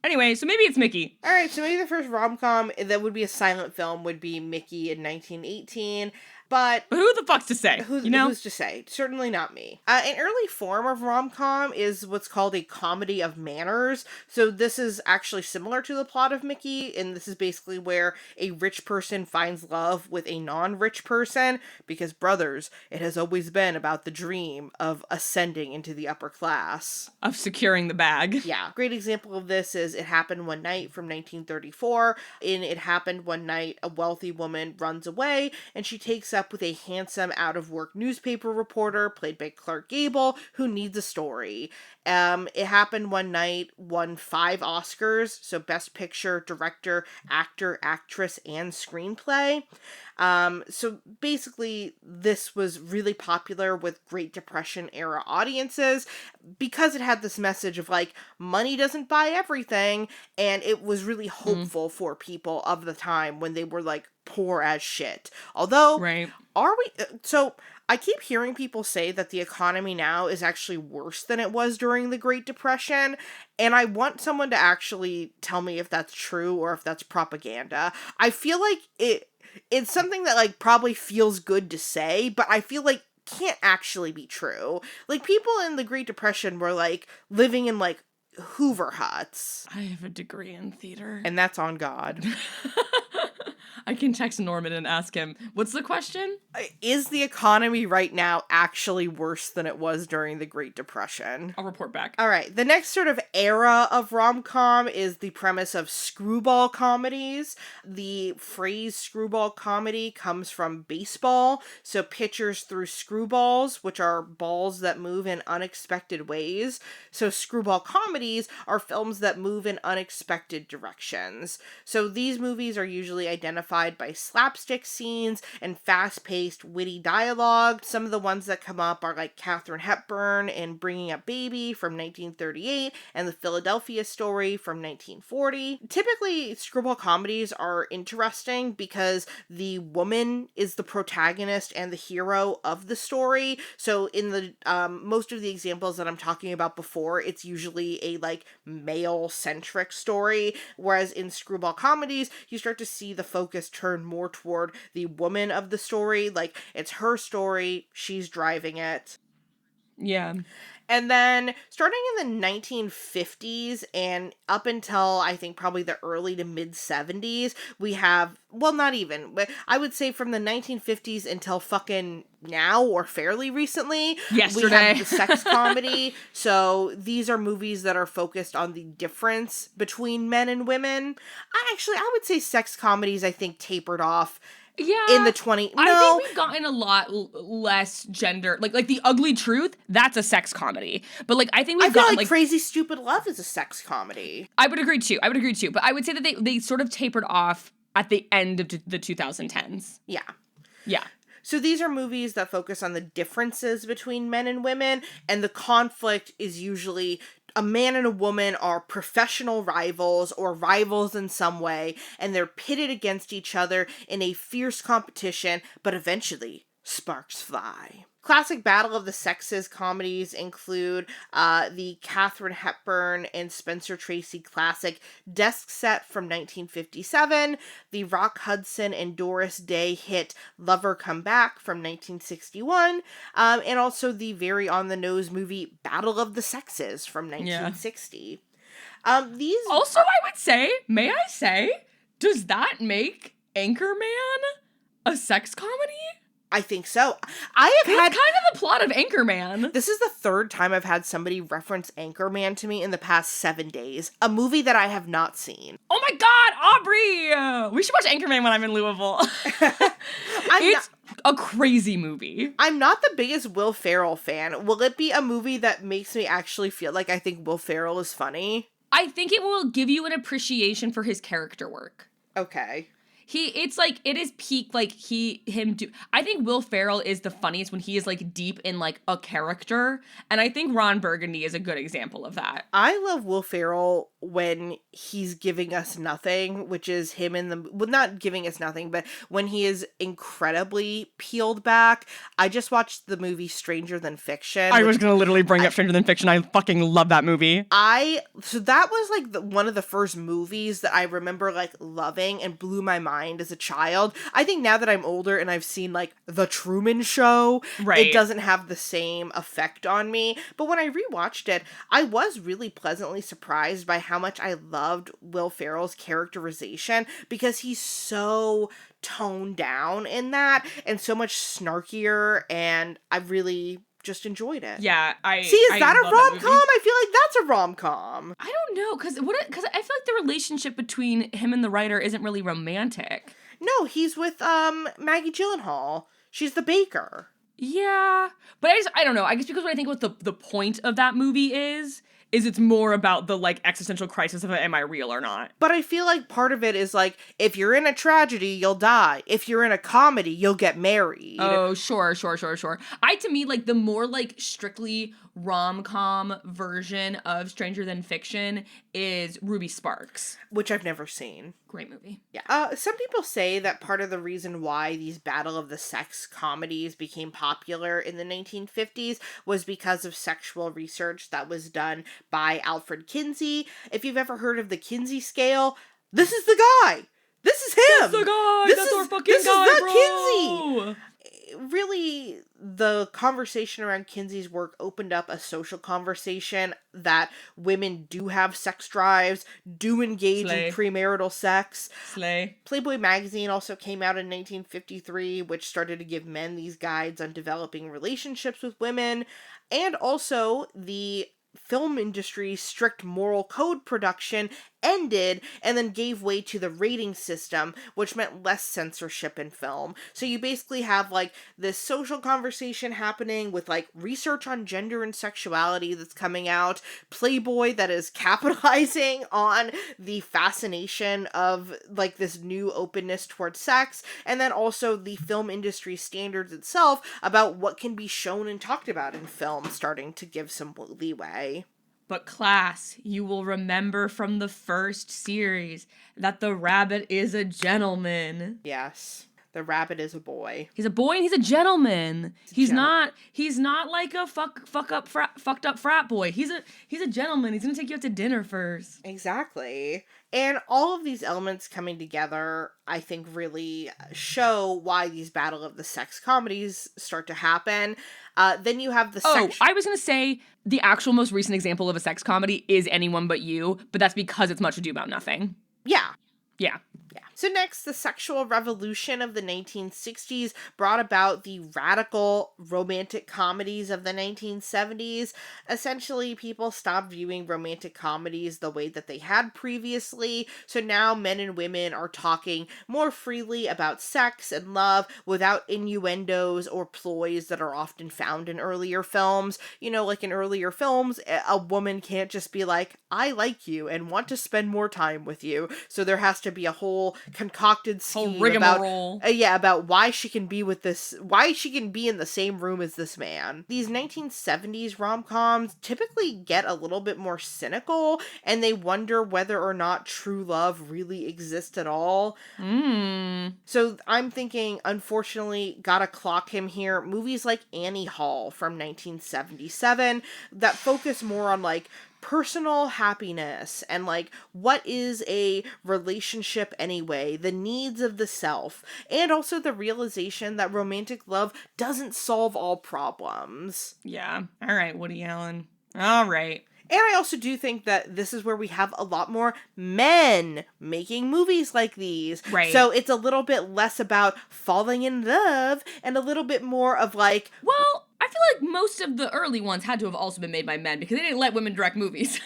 Anyway, so maybe it's Mickey. Alright, so maybe the first rom-com that would be a silent film would be Mickey in 1918. But who the fuck's to say? Who's to say? Certainly not me. An early form of rom-com is what's called a comedy of manners. So this is actually similar to the plot of Mickey, and this is basically where a rich person finds love with a non-rich person, because, brothers, it has always been about the dream of ascending into the upper class. Of securing the bag. Yeah. Great example of this is It Happened One Night from 1934. In It Happened One Night, a wealthy woman runs away, and she takes up with a handsome out-of-work newspaper reporter played by Clark Gable who needs a story. It Happened One Night won 5 Oscars, so Best Picture, Director, Actor, Actress, and Screenplay. So basically, this was really popular with Great Depression era audiences because it had this message of, like, money doesn't buy everything, and it was really hopeful for people of the time when they were, like, poor as shit. Although, so I keep hearing people say that the economy now is actually worse than it was during the Great Depression, and I want someone to actually tell me if that's true or if that's propaganda. I feel like it's something that, like, probably feels good to say, but I feel like can't actually be true. Like, people in the Great Depression were, like, living in, like, Hoover huts. I have a degree in theater. And that's on God. I can text Norman and ask him, what's the question? Is the economy right now actually worse than it was during the Great Depression? I'll report back. All right. The next sort of era of rom-com is the premise of screwball comedies. The phrase screwball comedy comes from baseball. So pitchers threw screwballs, which are balls that move in unexpected ways. So screwball comedies are films that move in unexpected directions. So these movies are usually identified by slapstick scenes and fast-paced, witty dialogue. Some of the ones that come up are like Katharine Hepburn in Bringing Up Baby from 1938 and The Philadelphia Story from 1940. Typically, screwball comedies are interesting because the woman is the protagonist and the hero of the story. So in the most of the examples that I'm talking about before, it's usually a, like, male-centric story, whereas in screwball comedies, you start to see the focus turn more toward the woman of the story. Like, it's her story, she's driving it. Yeah. And then, starting in the 1950s and up until, I think, probably the early to mid-70s, we have, well, not even, but I would say from the 1950s until fucking now, or fairly recently, yesterday, we have the sex comedy. So, these are movies that are focused on the difference between men and women. I would say sex comedies, I think, tapered off. Yeah. In the 20... No. I think we've gotten a lot less gender. Like The Ugly Truth, that's a sex comedy. But, like, I think we've gotten, like... Crazy Stupid Love is a sex comedy. I would agree, too. But I would say that they sort of tapered off at the end of the 2010s. Yeah. Yeah. So these are movies that focus on the differences between men and women, and the conflict is usually a man and a woman are professional rivals or rivals in some way, and they're pitted against each other in a fierce competition, but eventually sparks fly. Classic Battle of the Sexes comedies include the Katharine Hepburn and Spencer Tracy classic Desk Set from 1957, the Rock Hudson and Doris Day hit Lover Come Back from 1961, and also the very on-the-nose movie Battle of the Sexes from 1960. These also, I would say, may I say, does that make Anchorman a sex comedy? I think so. I have had kind of the plot of Anchorman. This is the third time I've had somebody reference Anchorman to me in the past 7 days. A movie that I have not seen. Oh my god, Aubrey! We should watch Anchorman when I'm in Louisville. It's a crazy movie. I'm not the biggest Will Ferrell fan. Will it be a movie that makes me actually feel like I think Will Ferrell is funny? I think it will give you an appreciation for his character work. Okay. It is peak, like, I think Will Ferrell is the funniest when he is, like, deep in, like, a character, and I think Ron Burgundy is a good example of that. I love Will Ferrell when he's giving us nothing, which is him not giving us nothing, but when he is incredibly peeled back. I just watched the movie Stranger Than Fiction. I was gonna literally bring up Stranger Than Fiction. I fucking love that movie. So that was, like, one of the first movies that I remember, like, loving and blew my mind as a child. I think now that I'm older and I've seen, like, The Truman Show, right, it doesn't have the same effect on me. But when I rewatched it, I was really pleasantly surprised by how much I loved Will Ferrell's characterization, because he's so toned down in that and so much snarkier, and I really just enjoyed it. Yeah, is that a rom-com? I feel like that's a rom-com. I don't know, because I feel like the relationship between him and the writer isn't really romantic. No, he's with Maggie Gyllenhaal. She's the baker. Yeah, but I don't know. I guess because what I think what the point of that movie is it's more about the, like, existential crisis of am I real or not. But I feel like part of it is, like, if you're in a tragedy, you'll die. If you're in a comedy, you'll get married. Oh, sure. To me, like, the more, like, strictly rom-com version of Stranger Than Fiction is Ruby Sparks. Which I've never seen. Great movie. Yeah. Some people say that part of the reason why these Battle of the Sex comedies became popular in the 1950s was because of sexual research that was done by Alfred Kinsey. If you've ever heard of the Kinsey scale, this is the guy. This is him. That's the guy. That's our fucking this guy, is the bro. Kinsey. Really, the conversation around Kinsey's work opened up a social conversation that women do have sex drives, do engage in premarital sex. Slay. Playboy magazine also came out in 1953, which started to give men these guides on developing relationships with women, and also the film industry's strict moral code production ended and then gave way to the rating system, which meant less censorship in film. So you basically have, like, this social conversation happening with, like, research on gender and sexuality that's coming out, Playboy that is capitalizing on the fascination of, like, this new openness towards sex, and then also the film industry standards itself about what can be shown and talked about in film starting to give some leeway. But class, you will remember from the first series that the rabbit is a gentleman. Yes. The rabbit is a boy. He's a boy and he's a gentleman. He's not like a fucked up frat boy. He's a gentleman. He's gonna take you out to dinner first. Exactly. And all of these elements coming together, I think, really show why these Battle of the Sex comedies start to happen. Then you have the I was gonna say the actual most recent example of a sex comedy is Anyone But You, but that's because it's Much Ado About Nothing. Yeah. Yeah. So next, the sexual revolution of the 1960s brought about the radical romantic comedies of the 1970s. Essentially, people stopped viewing romantic comedies the way that they had previously, so now men and women are talking more freely about sex and love without innuendos or ploys that are often found in earlier films. You know, like in earlier films, a woman can't just be like, I like you and want to spend more time with you, so there has to be a whole concocted Whole scheme rigmarole. about why she can be in the same room as this man. These 1970s rom-coms typically get a little bit more cynical, and they wonder whether or not true love really exists at all. So I'm thinking, unfortunately, gotta clock him here. Movies like Annie Hall from 1977 that focus more on like personal happiness and like what is a relationship anyway, the needs of the self, and also the realization that romantic love doesn't solve all problems. Yeah. All right, Woody Allen. All right. And I also do think that this is where we have a lot more men making movies like these. Right. So it's a little bit less about falling in love and a little bit more of like... Well, I feel like most of the early ones had to have also been made by men because they didn't let women direct movies.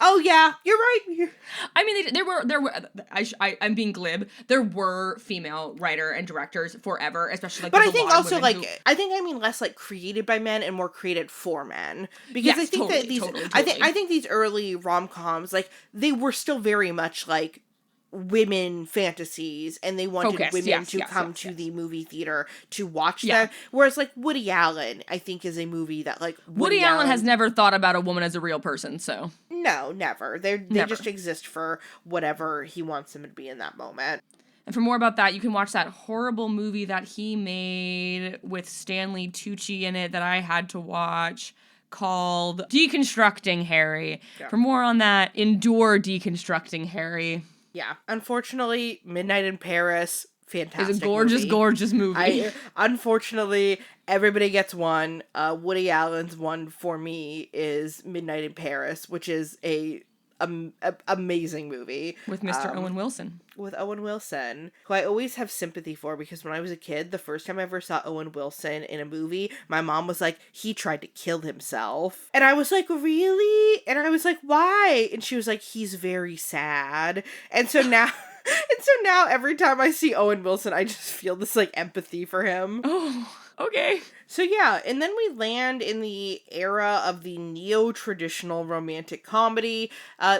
Oh yeah, you're right. I mean, there were. I'm being glib. There were female writer and directors forever, especially like. But I think also like I mean less like created by men and more created for men, because yes, I think totally, that these totally. I think these early rom-coms, like, they were still very much like women fantasies, and they wanted women to come to the movie theater to watch them. Whereas like Woody Allen, I think, is a movie that like Woody Allen has never thought about a woman as a real person, so. No, never. They just exist for whatever he wants them to be in that moment. And for more about that, you can watch that horrible movie that he made with Stanley Tucci in it that I had to watch, called Deconstructing Harry. Yeah. For more on that, endure Deconstructing Harry. Yeah. Unfortunately, Midnight in Paris, fantastic It's a gorgeous, movie. Gorgeous movie. Unfortunately, everybody gets one. Woody Allen's one for me is Midnight in Paris, which is a amazing movie. With Mr. Owen Wilson. With Owen Wilson, who I always have sympathy for, because when I was a kid, the first time I ever saw Owen Wilson in a movie, my mom was like, he tried to kill himself. And I was like, really? And I was like, why? And she was like, he's very sad. And so now... And so now every time I see Owen Wilson, I just feel this like empathy for him. Oh, okay. So yeah, and then we land in the era of the neo-traditional romantic comedy.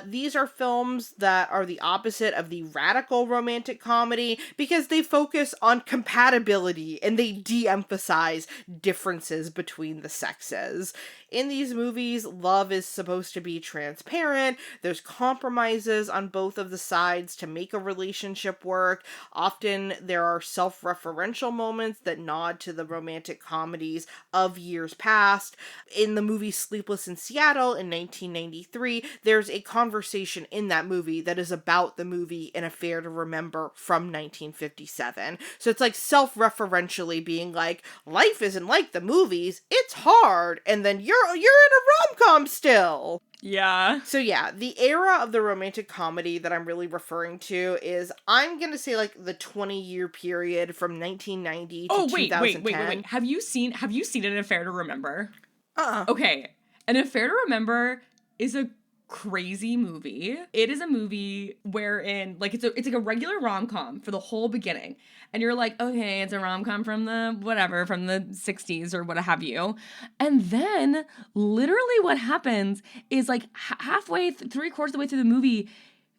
These are films that are the opposite of the radical romantic comedy because they focus on compatibility and they de-emphasize differences between the sexes. In these movies, love is supposed to be transparent. There's compromises on both of the sides to make a relationship work. Often there are self-referential moments that nod to the romantic comedies of years past. In the movie Sleepless in Seattle in 1993, there's a conversation in that movie that is about the movie An Affair to Remember from 1957. So it's like self-referentially being like, life isn't like the movies, it's hard, and then you're in a rom-com still. Yeah. So yeah, the era of the romantic comedy that I'm really referring to is, I'm gonna say, like, the 20-year period from 1990 to 2010. Wait. Have you seen An Affair to Remember? Okay. An Affair to Remember is a crazy movie. It is a movie wherein, like, it's like a regular rom-com for the whole beginning. And you're like, okay, it's a rom-com from the 60s or what have you. And then literally what happens is, like, halfway, 3/4 of the way through the movie,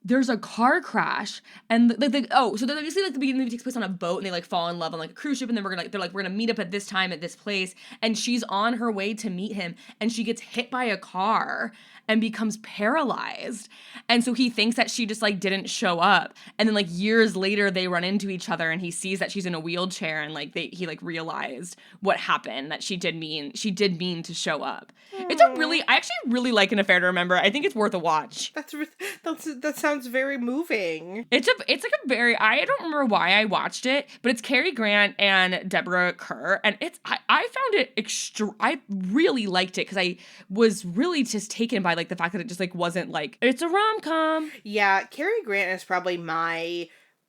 there's a car crash, and so they're basically, like, the beginning of the movie takes place on a boat, and they, like, fall in love on, like, a cruise ship, and then they're gonna meet up at this time at this place, and she's on her way to meet him, and she gets hit by a car and becomes paralyzed, and so he thinks that she just, like, didn't show up, and then, like, years later they run into each other, and he sees that she's in a wheelchair, and, like, he realized what happened, that she did mean to show up. It's I actually really like An Affair to Remember. I think it's worth a watch. That sounds very moving. It's like a very, I don't remember why I watched it, but it's Cary Grant and Deborah Kerr, and I found it I really liked it because I was really just taken by, like, the fact that it just, like, wasn't like, it's a rom-com. Yeah, Cary Grant is probably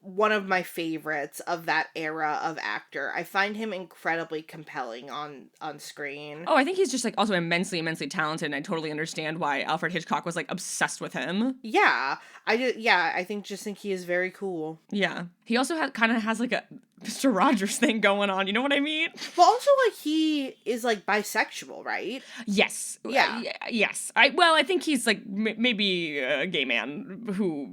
one of my favorites of that era of actor. I find him incredibly compelling on screen. Oh, I think he's just, like, also immensely, immensely talented, and I totally understand why Alfred Hitchcock was, like, obsessed with him. Yeah. I think he is very cool. Yeah. He also kind of has, like, a Mr. Rogers thing going on, you know what I mean? Well, also, like, he is, like, bisexual, right? Yes. Yeah. Yes. I think he's, like, maybe a gay man who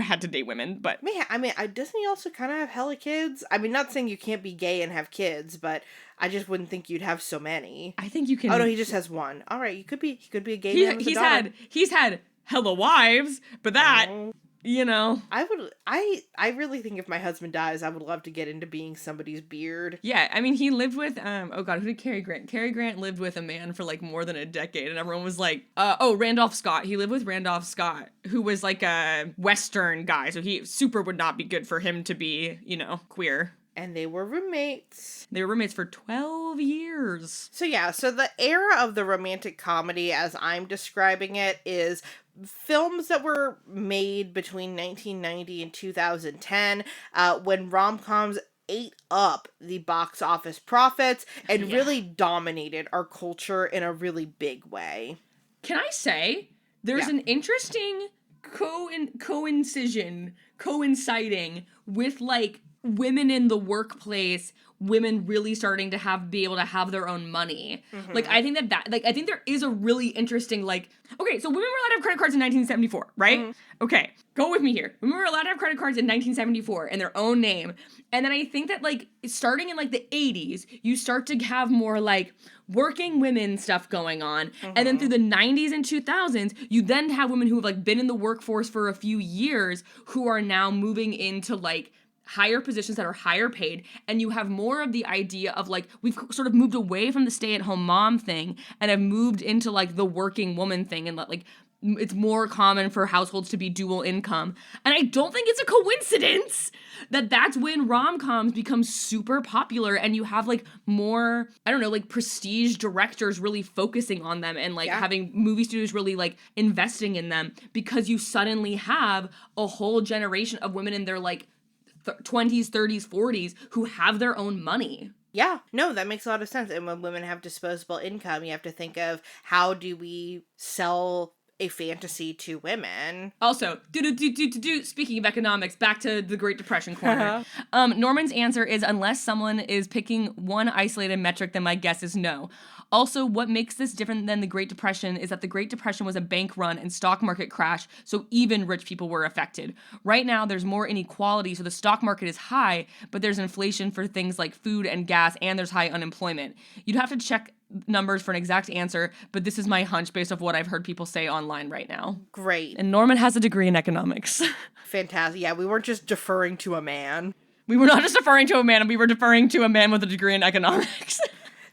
had to date women, but doesn't he also kind of have hella kids? I mean, not saying you can't be gay and have kids, but I just wouldn't think you'd have so many. I think you can. Oh no, he just has one. All right, he could be a gay man with a daughter. He's had hella wives, but that, you know. I really think if my husband dies, I would love to get into being somebody's beard. Yeah, I mean, he lived with, oh god, who did Cary Grant? Cary Grant lived with a man for, like, more than a decade, and everyone was like, Randolph Scott. He lived with Randolph Scott, who was, like, a Western guy, so he super would not be good for him to be, you know, queer. And they were roommates. They were roommates for 12 years. So the era of the romantic comedy, as I'm describing it, is films that were made between 1990 and 2010, when rom-coms ate up the box office profits and really dominated our culture in a really big way. Can I say, there's an interesting coinciding with, like, women in the workplace, women really starting to be able to have their own money. Mm-hmm. Like, I think I think there is a really interesting, like, okay, so women were allowed to have credit cards in 1974, right? Mm-hmm. Okay, go with me here. Women were allowed to have credit cards in 1974 in their own name. And then I think that, like, starting in, like, the 80s, you start to have more, like, working women stuff going on. Mm-hmm. And then through the 90s and 2000s, you then have women who have, like, been in the workforce for a few years who are now moving into, like, higher positions that are higher paid, and you have more of the idea of, like, we've sort of moved away from the stay-at-home mom thing and have moved into, like, the working woman thing, and, like, it's more common for households to be dual income. And I don't think it's a coincidence that that's when rom-coms become super popular, and you have, like, more, I don't know, like, prestige directors really focusing on them, and, like, having movie studios really, like, investing in them, because you suddenly have a whole generation of women in their, like, 20s, 30s, 40s who have their own money. Yeah, no, that makes a lot of sense. And when women have disposable income, you have to think of, how do we sell a fantasy to women? Also, speaking of economics, back to the Great Depression corner. Norman's answer is, unless someone is picking one isolated metric, then my guess is no. Also, what makes this different than the Great Depression is that the Great Depression was a bank run and stock market crash, so even rich people were affected. Right now, there's more inequality, so the stock market is high, but there's inflation for things like food and gas, and there's high unemployment. You'd have to check numbers for an exact answer, but this is my hunch based off what I've heard people say online right now. Great. And Norman has a degree in economics. Fantastic. Yeah, we weren't just deferring to a man. We were not just deferring to a man, we were deferring to a man with a degree in economics.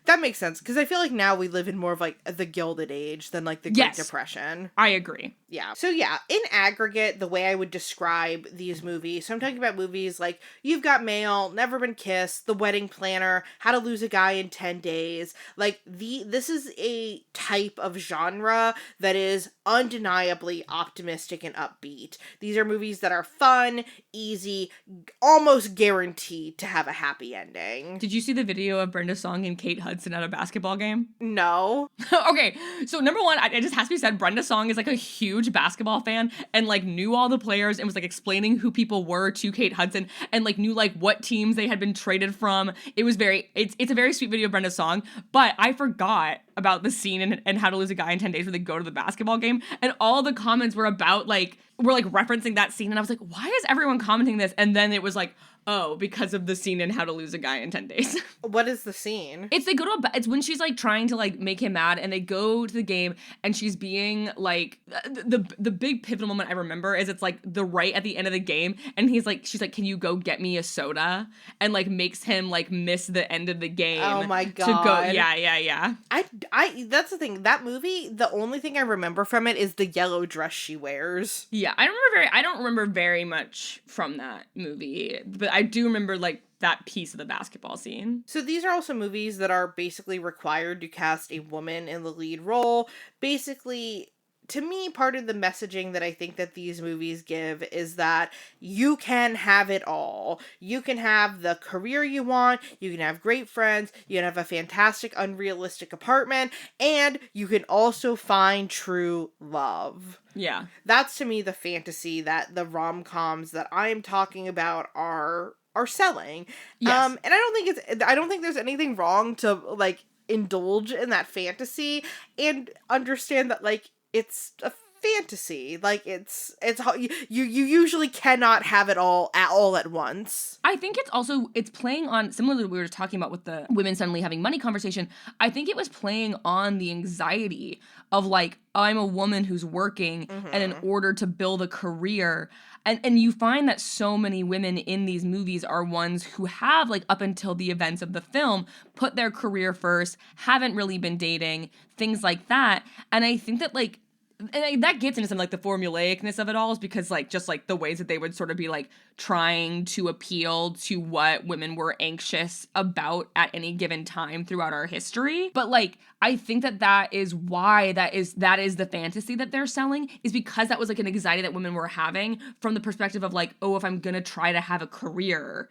That makes sense, because I feel like now we live in more of, like, the Gilded Age than, like, the Great Depression. I agree. Yeah. So, yeah, in aggregate, the way I would describe these movies, so I'm talking about movies like You've Got Mail, Never Been Kissed, The Wedding Planner, How to Lose a Guy in 10 Days. Like, this is a type of genre that is undeniably optimistic and upbeat. These are movies that are fun, easy, almost guaranteed to have a happy ending. Did you see the video of Brenda Song and Kate Hudson at a basketball game? No. Okay, so number one, it just has to be said, Brenda Song is, like, a huge basketball fan and, like, knew all the players and was, like, explaining who people were to Kate Hudson and, like, knew, like, what teams they had been traded from. It was it's a very sweet video of Brenda Song, but I forgot about the scene and How to Lose a Guy in 10 Days where they go to the basketball game, and all the comments were about, like, referencing that scene, and I was like, why is everyone commenting this? And then it was like, oh, because of the scene in How to Lose a Guy in 10 Days. What is the scene? It's it's when she's, like, trying to, like, make him mad, and they go to the game, and she's being, like, the big pivotal moment I remember is it's, like, right at the end of the game, and she's like, can you go get me a soda? And, like, makes him, like, miss the end of the game. Oh my God. To go, yeah. That's the thing, that movie, the only thing I remember from it is the yellow dress she wears. Yeah, I don't remember very much from that movie, but I do remember, like, that piece of the basketball scene. So these are also movies that are basically required to cast a woman in the lead role. Basically, to me, part of the messaging that I think that these movies give is that you can have it all. You can have the career you want, you can have great friends, you can have a fantastic, unrealistic apartment, and you can also find true love. Yeah. That's, to me, the fantasy that the rom-coms that I'm talking about are selling. Yes. And I don't think there's anything wrong to, like, indulge in that fantasy and understand that, like, it's a fantasy. Like, it's you usually cannot have it all at once. I think it's playing on, similar to what we were talking about with the women suddenly having money conversation. I think it was playing on the anxiety of like, I'm a woman who's working, and in order to build a career, and you find that so many women in these movies are ones who have, like, up until the events of the film, put their career first, haven't really been dating, things like that. And I think that, like, and that gets into some, like, the formulaicness of it all, is because, like, just, like, the ways that they would sort of be, like, trying to appeal to what women were anxious about at any given time throughout our history. But, like, I think that is why that is the fantasy that they're selling, is because that was, like, an anxiety that women were having from the perspective of, like, oh, if I'm gonna try to have a career,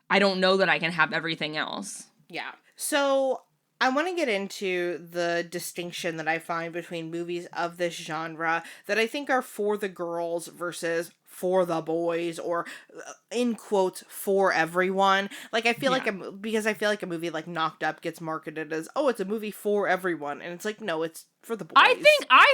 I don't know that I can have everything else. Yeah. So I want to get into the distinction that I find between movies of this genre that I think are for the girls versus for the boys, or in quotes, for everyone. Like, I feel because I feel like a movie like Knocked Up gets marketed as, oh, it's a movie for everyone, and it's like, no, it's for the boys. I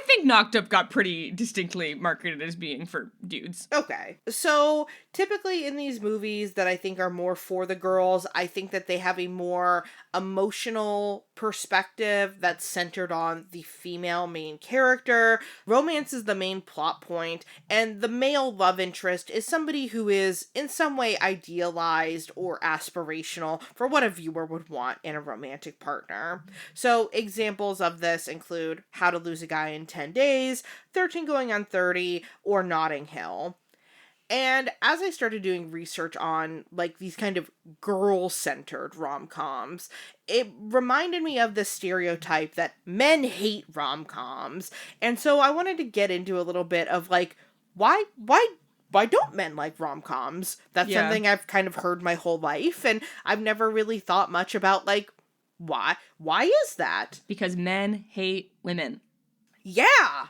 think Knocked Up got pretty distinctly marketed as being for dudes. Okay. So typically in these movies that I think are more for the girls, I think that they have a more emotional perspective that's centered on the female main character. Romance is the main plot point, and the male love interest is somebody who is in some way idealized or aspirational for what a viewer would want in a romantic partner. So examples of this include How to Lose a Guy in 10 Days, 13 Going on 30, or Notting Hill. And as I started doing research on, like, these kind of girl-centered rom-coms, it reminded me of the stereotype that men hate rom-coms. And so I wanted to get into a little bit of, like, why don't men like rom-coms? That's something I've kind of heard my whole life, and I've never really thought much about, like, why is that? Because men hate women. Yeah.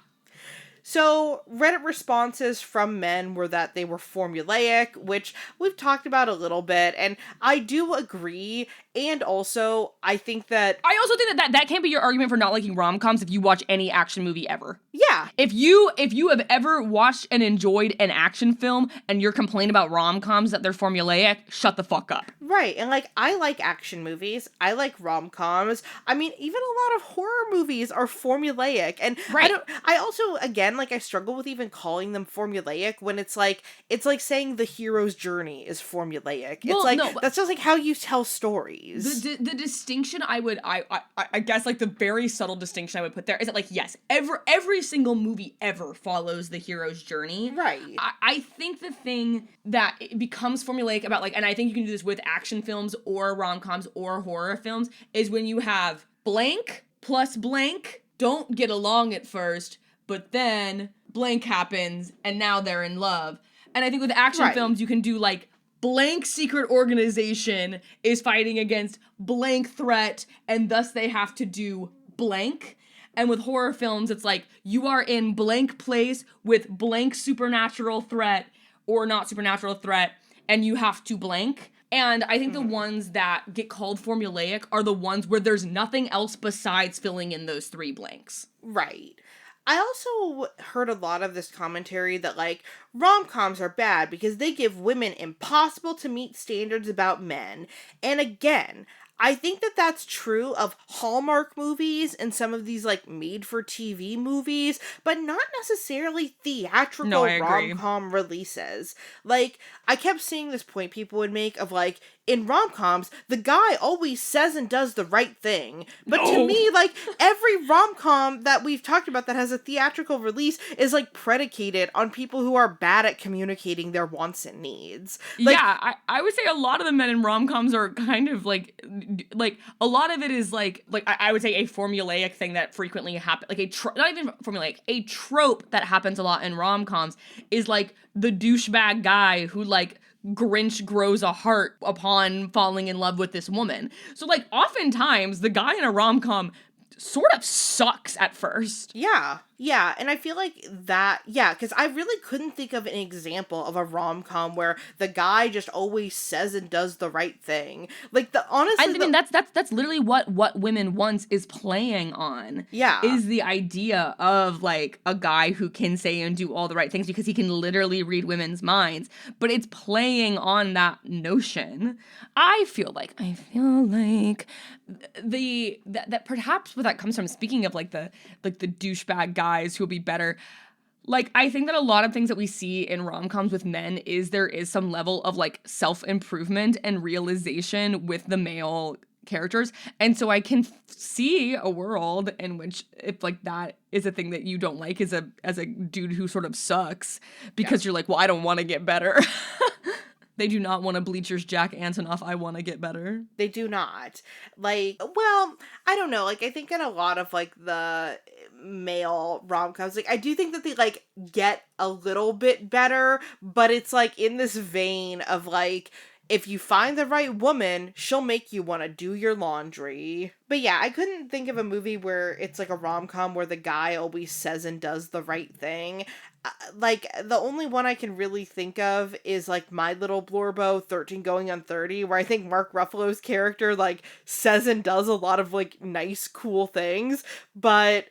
So, Reddit responses from men were that they were formulaic, which we've talked about a little bit, and I do agree, and also, I think that... I also think that can't be your argument for not liking rom-coms if you watch any action movie ever. Yeah. If you have ever watched and enjoyed an action film, and you're complaining about rom-coms that they're formulaic, shut the fuck up. Right, and, like, I like action movies, I like rom-coms, I mean, even a lot of horror movies are formulaic, and right. I also, again, like, I struggle with even calling them formulaic when it's like saying the hero's journey is formulaic. Well, it's like, no, that's just like how you tell stories. The distinction I guess, like, the very subtle distinction I would put there is that, like, yes, every single movie ever follows the hero's journey. Right. I think the thing that it becomes formulaic about, like, and I think you can do this with action films or rom-coms or horror films, is when you have blank plus blank don't get along at first, but then blank happens, and now they're in love. And I think with action films, you can do, like, blank secret organization is fighting against blank threat, and thus they have to do blank. And with horror films, it's like, you are in blank place with blank supernatural threat, or not supernatural threat, and you have to blank. And I think the ones that get called formulaic are the ones where there's nothing else besides filling in those three blanks. Right. I also heard a lot of this commentary that, like, rom-coms are bad because they give women impossible to meet standards about men. And again, I think that that's true of Hallmark movies and some of these, like, made-for-TV movies, but not necessarily theatrical rom-com releases. Like, I kept seeing this point people would make of, like, in rom-coms, the guy always says and does the right thing. But to me, like, every rom-com that we've talked about that has a theatrical release is, like, predicated on people who are bad at communicating their wants and needs. Like, yeah, I would say a lot of the men in rom-coms are kind of, like a lot of it is, like I would say a formulaic thing that frequently happens, like not even formulaic, a trope that happens a lot in rom-coms is, like, the douchebag guy who, like, Grinch grows a heart upon falling in love with this woman. So, like, oftentimes the guy in a rom-com sort of sucks at first. Yeah. Yeah, and I feel like that, yeah, because I really couldn't think of an example of a rom-com where the guy just always says and does the right thing. Like, I honestly, mean, that's literally what Women Once is playing on. yeah. Is the idea of like a guy who can say and do all the right things because he can literally read women's minds, but it's playing on that notion. I feel like that perhaps where that comes from, speaking of like the douchebag guys who will be better, like, I think that a lot of things that we see in rom-coms with men is there is some level of like self-improvement and realization with the male characters. And so I can see a world in which if like that is a thing that you don't like as a dude who sort of sucks because you're like, well, I don't want to get better. They do not want to Bleacher's Jack Antonoff. I want to get better. They do not. Like, well, I don't know. Like, I think in a lot of, like, the male rom-coms, like, I do think that they, like, get a little bit better, but it's, like, in this vein of, like, if you find the right woman, she'll make you want to do your laundry. But yeah, I couldn't think of a movie where it's, like, a rom-com where the guy always says and does the right thing. Like, the only one I can really think of is, like, My Little Blorbo, 13 Going on 30, where I think Mark Ruffalo's character, like, says and does a lot of, like, nice, cool things, but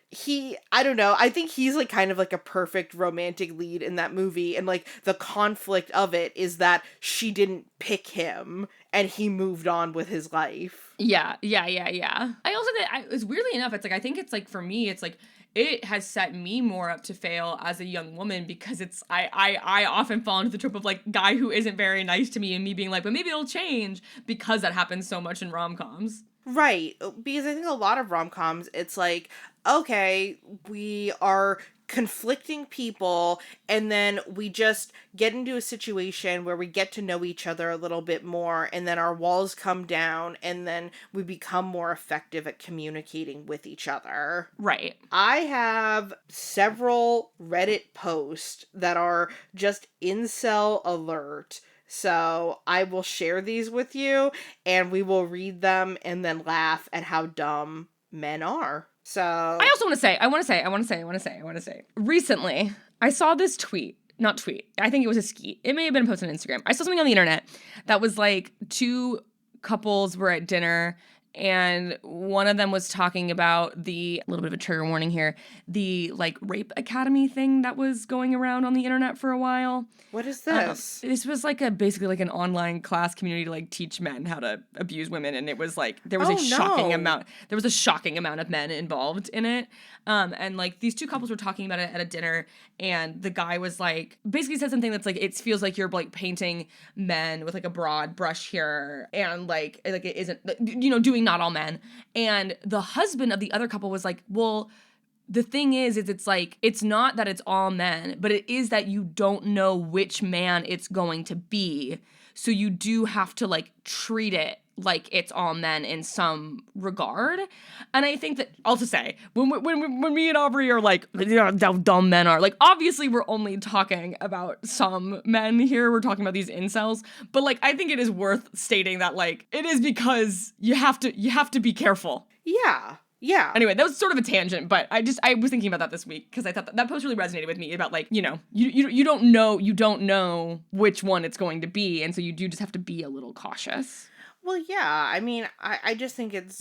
I don't know, I think he's, like, kind of, like, a perfect romantic lead in that movie, and, like, the conflict of it is that she didn't pick him, and he moved on with his life. Yeah. I also think, it's weirdly enough, it's like, I think it's like, for me, it's like, it has set me more up to fail as a young woman because it's I often fall into the trope of like guy who isn't very nice to me and me being like, but maybe it'll change, because that happens so much in rom-coms. Right, because I think a lot of rom-coms, it's like, okay, we are conflicting people, and then we just get into a situation where we get to know each other a little bit more, and then our walls come down, and then we become more effective at communicating with each other. Right. I have several Reddit posts that are just incel alert. So I will share these with you, and we will read them and then laugh at how dumb men are. So I also want to say, recently, I saw this not tweet, I think it was a skeet. It may have been a post on Instagram. I saw something on the internet that was like two couples were at dinner, and one of them was talking about a little bit of a trigger warning here, the like rape academy thing that was going around on the internet for a while. What is this? This was like basically like an online class community to like teach men how to abuse women, and it was like there was shocking amount of men involved in it. And like these two couples were talking about it at a dinner, and the guy was like basically said something that's like, it feels like you're like painting men with like a broad brush here, and like it isn't, doing not all men. And the husband of the other couple was like, well, the thing is it's like, it's not that it's all men, but it is that you don't know which man it's going to be. So you do have to like treat it like it's all men in some regard. And I think that, I'll just say, when me and Aubrey are like, how dumb men are, like, obviously we're only talking about some men here. We're talking about these incels. But like, I think it is worth stating that like, it is because you have to be careful. Yeah. Yeah. Anyway, that was sort of a tangent, but I was thinking about that this week because I thought that post really resonated with me about like, you don't know which one it's going to be, and so you do just have to be a little cautious. Well, yeah. I mean, I just think it's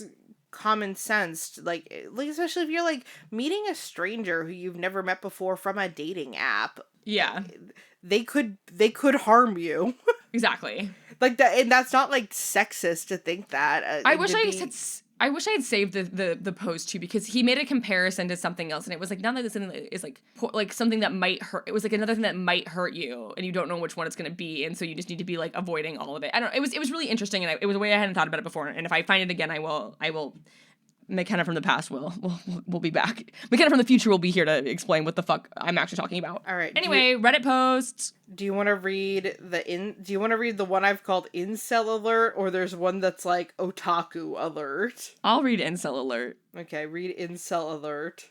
common sense, like especially if you're like meeting a stranger who you've never met before from a dating app. Yeah. They could harm you. Exactly. Like that, and that's not like sexist to think that. I wish I had saved the post too, because he made a comparison to something else, and it was like, not like something that is like something that might hurt. It was like another thing that might hurt you, and you don't know which one it's going to be, and so you just need to be like avoiding all of it. I don't know. It was really interesting, and it was a way I hadn't thought about it before. And if I find it again, I will. Mackenna from the past will be back. Mackenna from the future will be here to explain what the fuck I'm actually talking about. All right. Anyway, Reddit posts. Do you want to read the one I've called Incel Alert, or there's one that's like Otaku Alert? I'll read Incel Alert. Okay, read Incel Alert.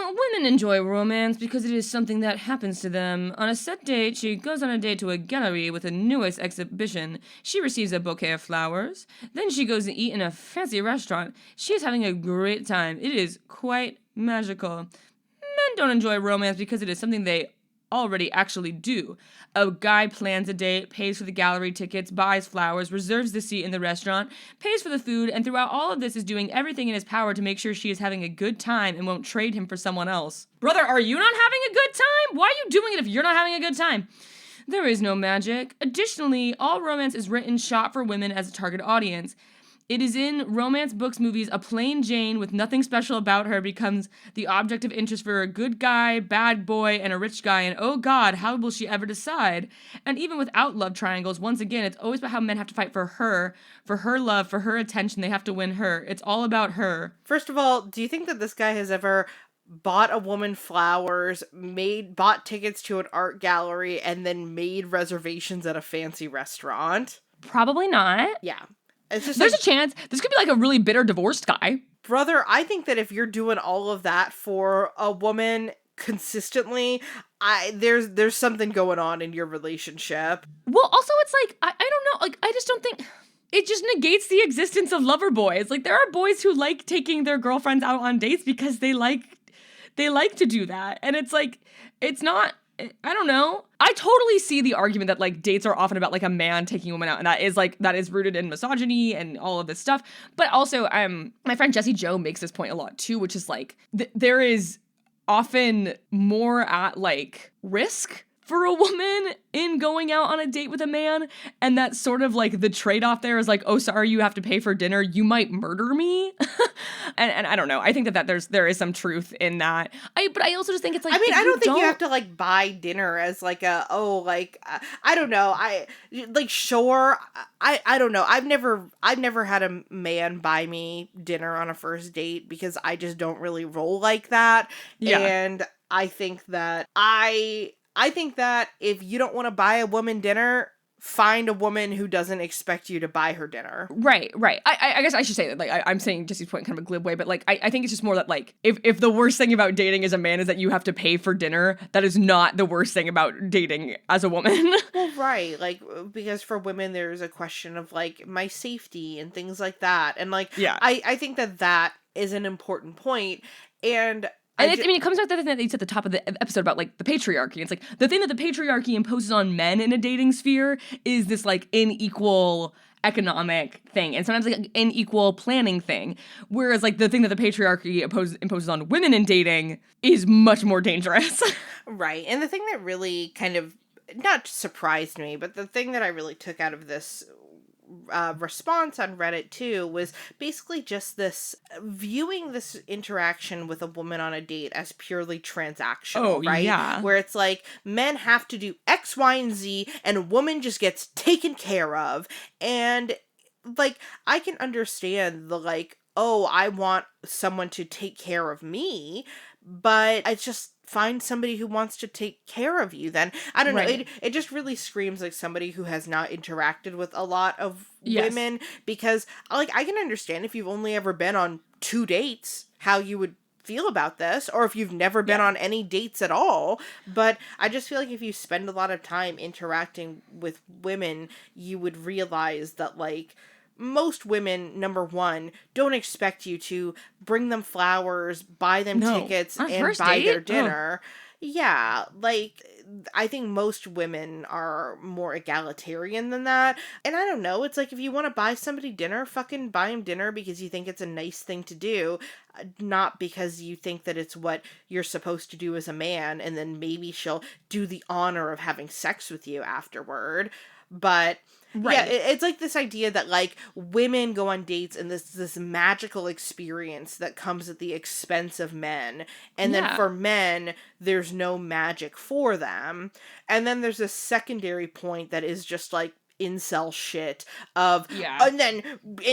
Women enjoy romance because it is something that happens to them. On a set date, she goes on a date to a gallery with the newest exhibition. She receives a bouquet of flowers. Then she goes to eat in a fancy restaurant. She is having a great time. It is quite magical. Men don't enjoy romance because it is something they already actually do. A guy plans a date, pays for the gallery tickets, buys flowers, reserves the seat in the restaurant, pays for the food, and throughout all of this is doing everything in his power to make sure she is having a good time and won't trade him for someone else. Brother, are you not having a good time? Why are you doing it if you're not having a good time? There is no magic. Additionally, all romance is written shot for women as a target audience. It is in romance books, movies, a plain Jane with nothing special about her becomes the object of interest for a good guy, bad boy, and a rich guy, and oh god, how will she ever decide? And even without love triangles, once again, it's always about how men have to fight for her love, for her attention, they have to win her. It's all about her. First of all, do you think that this guy has ever bought a woman flowers, bought tickets to an art gallery, and then made reservations at a fancy restaurant? Probably not. Yeah. It's just There's a chance. This could be like a really bitter divorced guy. Brother, I think that if you're doing all of that for a woman consistently, there's something going on in your relationship. Well, also it's like, I don't know, like, I just don't think... It just negates the existence of lover boys. Like, there are boys who like taking their girlfriends out on dates because they like to do that. And it's like, it's not... I don't know. I totally see the argument that like dates are often about like a man taking a woman out, and that is rooted in misogyny and all of this stuff. But also, my friend Jessie Jo makes this point a lot too, which is like there is often more at like risk for a woman in going out on a date with a man, and that's sort of like the trade-off there is like, oh, sorry, you have to pay for dinner, you might murder me. and I don't know, I think that there is some truth in that. But I also just think it's like, I mean, I don't think you have to like buy dinner as like I don't know, sure, I don't know, I've never had a man buy me dinner on a first date because I just don't really roll like that. Yeah. And I think that if you don't want to buy a woman dinner, find a woman who doesn't expect you to buy her dinner. Right. I guess I should say that, like, I'm saying Jesse's point in kind of a glib way, but, like, I think it's just more that, like, if the worst thing about dating as a man is that you have to pay for dinner, that is not the worst thing about dating as a woman. Well, right. Like, because for women, there's a question of, like, my safety and things like that. And, like, yeah. I think that is an important point. And it comes back to the thing that you said at the top of the episode about, like, the patriarchy. It's like, the thing that the patriarchy imposes on men in a dating sphere is this, like, unequal economic thing, and sometimes, like, an unequal planning thing. Whereas, like, the thing that the patriarchy imposes on women in dating is much more dangerous. Right. And the thing that really kind of, not surprised me, but the thing that I really took out of this response on Reddit too was basically just this viewing this interaction with a woman on a date as purely transactional, right? Yeah. Where it's like men have to do X, Y, and Z, and a woman just gets taken care of. And like, I can understand the like, oh, I want someone to take care of me, but I just find somebody who wants to take care of you then. I don't know. It just really screams like somebody who has not interacted with a lot of women, because like I can understand if you've only ever been on 2 dates how you would feel about this, or if you've never been on any dates at all. But I just feel like if you spend a lot of time interacting with women, you would realize that like most women, number one, don't expect you to bring them flowers, buy them tickets, and buy their dinner. Yeah, like, I think most women are more egalitarian than that. And I don't know, it's like, if you want to buy somebody dinner, fucking buy them dinner because you think it's a nice thing to do, not because you think that it's what you're supposed to do as a man, and then maybe she'll do the honor of having sex with you afterward. But yeah, it's like this idea that like women go on dates and this magical experience that comes at the expense of men, and then for men there's no magic for them. And then there's a secondary point that is just like incel shit of and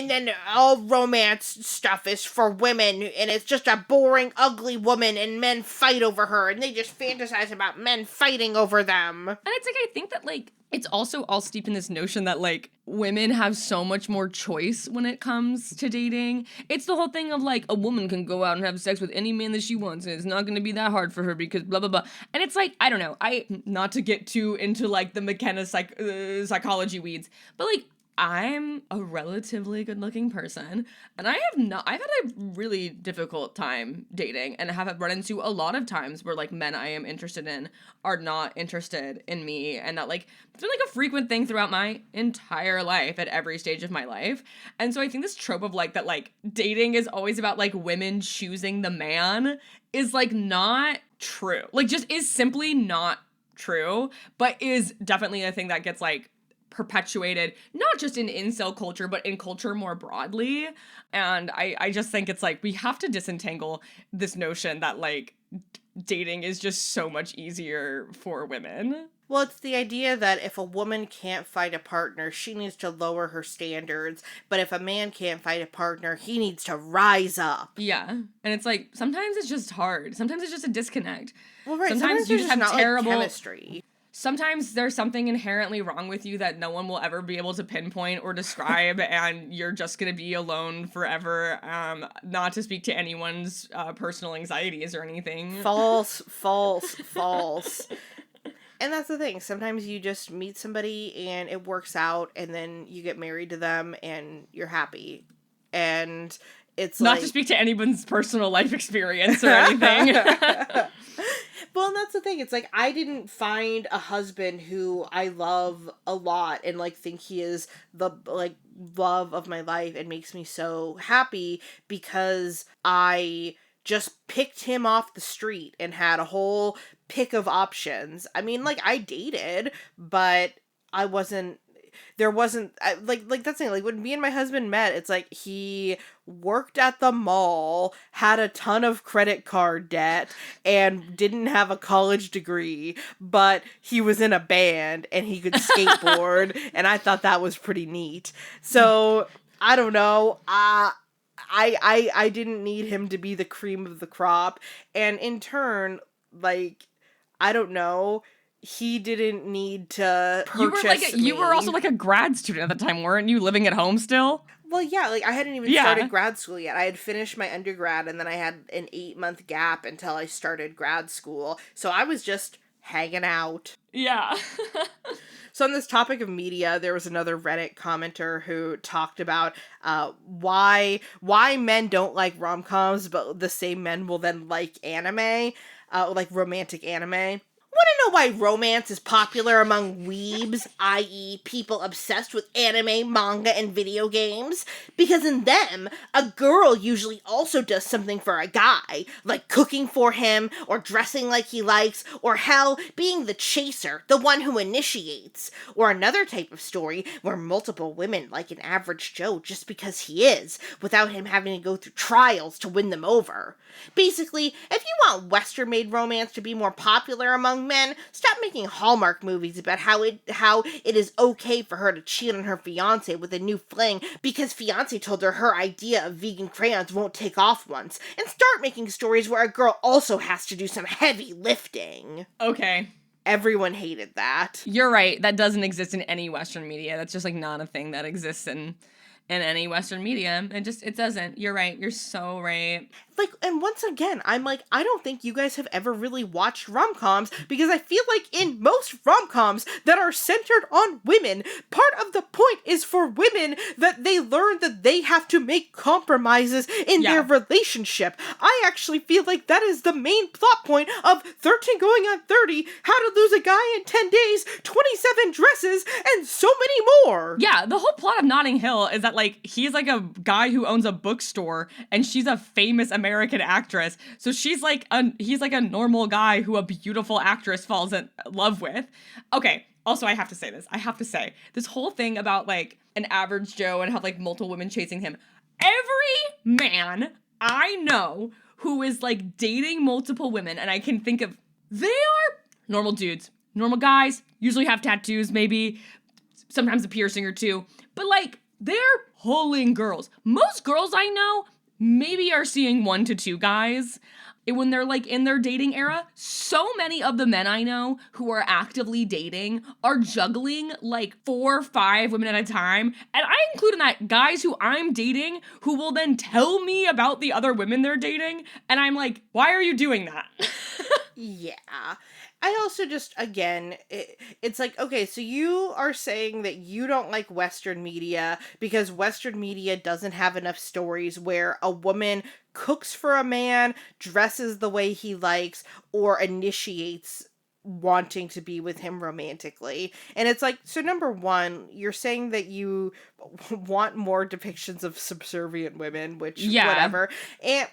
then all romance stuff is for women, and it's just a boring ugly woman and men fight over her and they just fantasize about men fighting over them. And it's like, I think that like it's also all steeped in this notion that like women have so much more choice when it comes to dating. It's the whole thing of like a woman can go out and have sex with any man that she wants, and it's not going to be that hard for her because blah blah blah. And it's like, I don't know, not to get too into like the Mackenna psychology weeds, but like I'm a relatively good looking person, and I've had a really difficult time dating, and have run into a lot of times where like men I am interested in are not interested in me, and that like it's been like a frequent thing throughout my entire life at every stage of my life. And so I think this trope of like that like dating is always about like women choosing the man is like not true. Like just is simply not true, but is definitely a thing that gets like perpetuated, not just in incel culture, but in culture more broadly. And I just think it's like we have to disentangle this notion that like dating is just so much easier for women. Well, it's the idea that if a woman can't find a partner, she needs to lower her standards. But if a man can't find a partner, he needs to rise up. Yeah. And it's like, sometimes it's just hard. Sometimes it's just a disconnect. Well, right. Sometimes you just have not, terrible like, chemistry. Sometimes there's something inherently wrong with you that no one will ever be able to pinpoint or describe, and you're just going to be alone forever, not to speak to anyone's personal anxieties or anything. False. And that's the thing. Sometimes you just meet somebody and it works out, and then you get married to them and you're happy. And it's not like... to speak to anyone's personal life experience or anything. Well, and that's the thing. It's like, I didn't find a husband who I love a lot and, like, think he is the, like, love of my life and makes me so happy because I just picked him off the street and had a whole pick of options. I mean, like, I dated, but I wasn't... There wasn't, like that's the thing, like, when me and my husband met, it's like, he worked at the mall, had a ton of credit card debt, and didn't have a college degree, but he was in a band, and he could skateboard, and I thought that was pretty neat. So, I don't know, I didn't need him to be the cream of the crop, and in turn, like, I don't know, he didn't need to purchase You were also like a grad student at the time, weren't you? Living at home still? Well, yeah, like, I hadn't even started grad school yet. I had finished my undergrad, and then I had an 8-month gap until I started grad school. So I was just hanging out. Yeah. So on this topic of media, there was another Reddit commenter who talked about why men don't like rom-coms, but the same men will then like anime, like romantic anime. Want to know why romance is popular among weebs, i.e. people obsessed with anime, manga, and video games? Because in them, a girl usually also does something for a guy, like cooking for him, or dressing like he likes, or hell, being the chaser, the one who initiates. Or another type of story where multiple women like an average Joe just because he is, without him having to go through trials to win them over. Basically, if you want Western-made romance to be more popular among men, stop making Hallmark movies about how it is okay for her to cheat on her fiancé with a new fling because fiancé told her idea of vegan crayons won't take off once, and start making stories where a girl also has to do some heavy lifting. Okay. Everyone hated that. You're right. That doesn't exist in any Western media. That's just like not a thing that exists in any Western media. It doesn't. You're right. You're so right. Like, and once again, I'm like, I don't think you guys have ever really watched rom-coms, because I feel like in most rom-coms that are centered on women, part of the point is for women that they learn that they have to make compromises in their relationship. I actually feel like that is the main plot point of 13 Going on 30, How to Lose a Guy in 10 Days, 27 Dresses, and so many more. Yeah, the whole plot of Notting Hill is that, like, he's like a guy who owns a bookstore, and she's a famous American actress. So he's like a normal guy who a beautiful actress falls in love with. Okay, also I have to say this whole thing about like an average Joe and have like multiple women chasing him. Every man I know who is like dating multiple women, and I can think of, they are normal dudes, normal guys, usually have tattoos, maybe sometimes a piercing or two, but like they're pulling girls. Most girls I know maybe are seeing 1 to 2 guys when they're like in their dating era. So many of the men I know who are actively dating are juggling like 4 or 5 women at a time. And I include in that guys who I'm dating who will then tell me about the other women they're dating. And I'm like, why are you doing that? Yeah. I also just, again, it's like, okay, so you are saying that you don't like Western media because Western media doesn't have enough stories where a woman cooks for a man, dresses the way he likes, or initiates wanting to be with him romantically. And it's like, so number one, you're saying that you want more depictions of subservient women, which whatever. And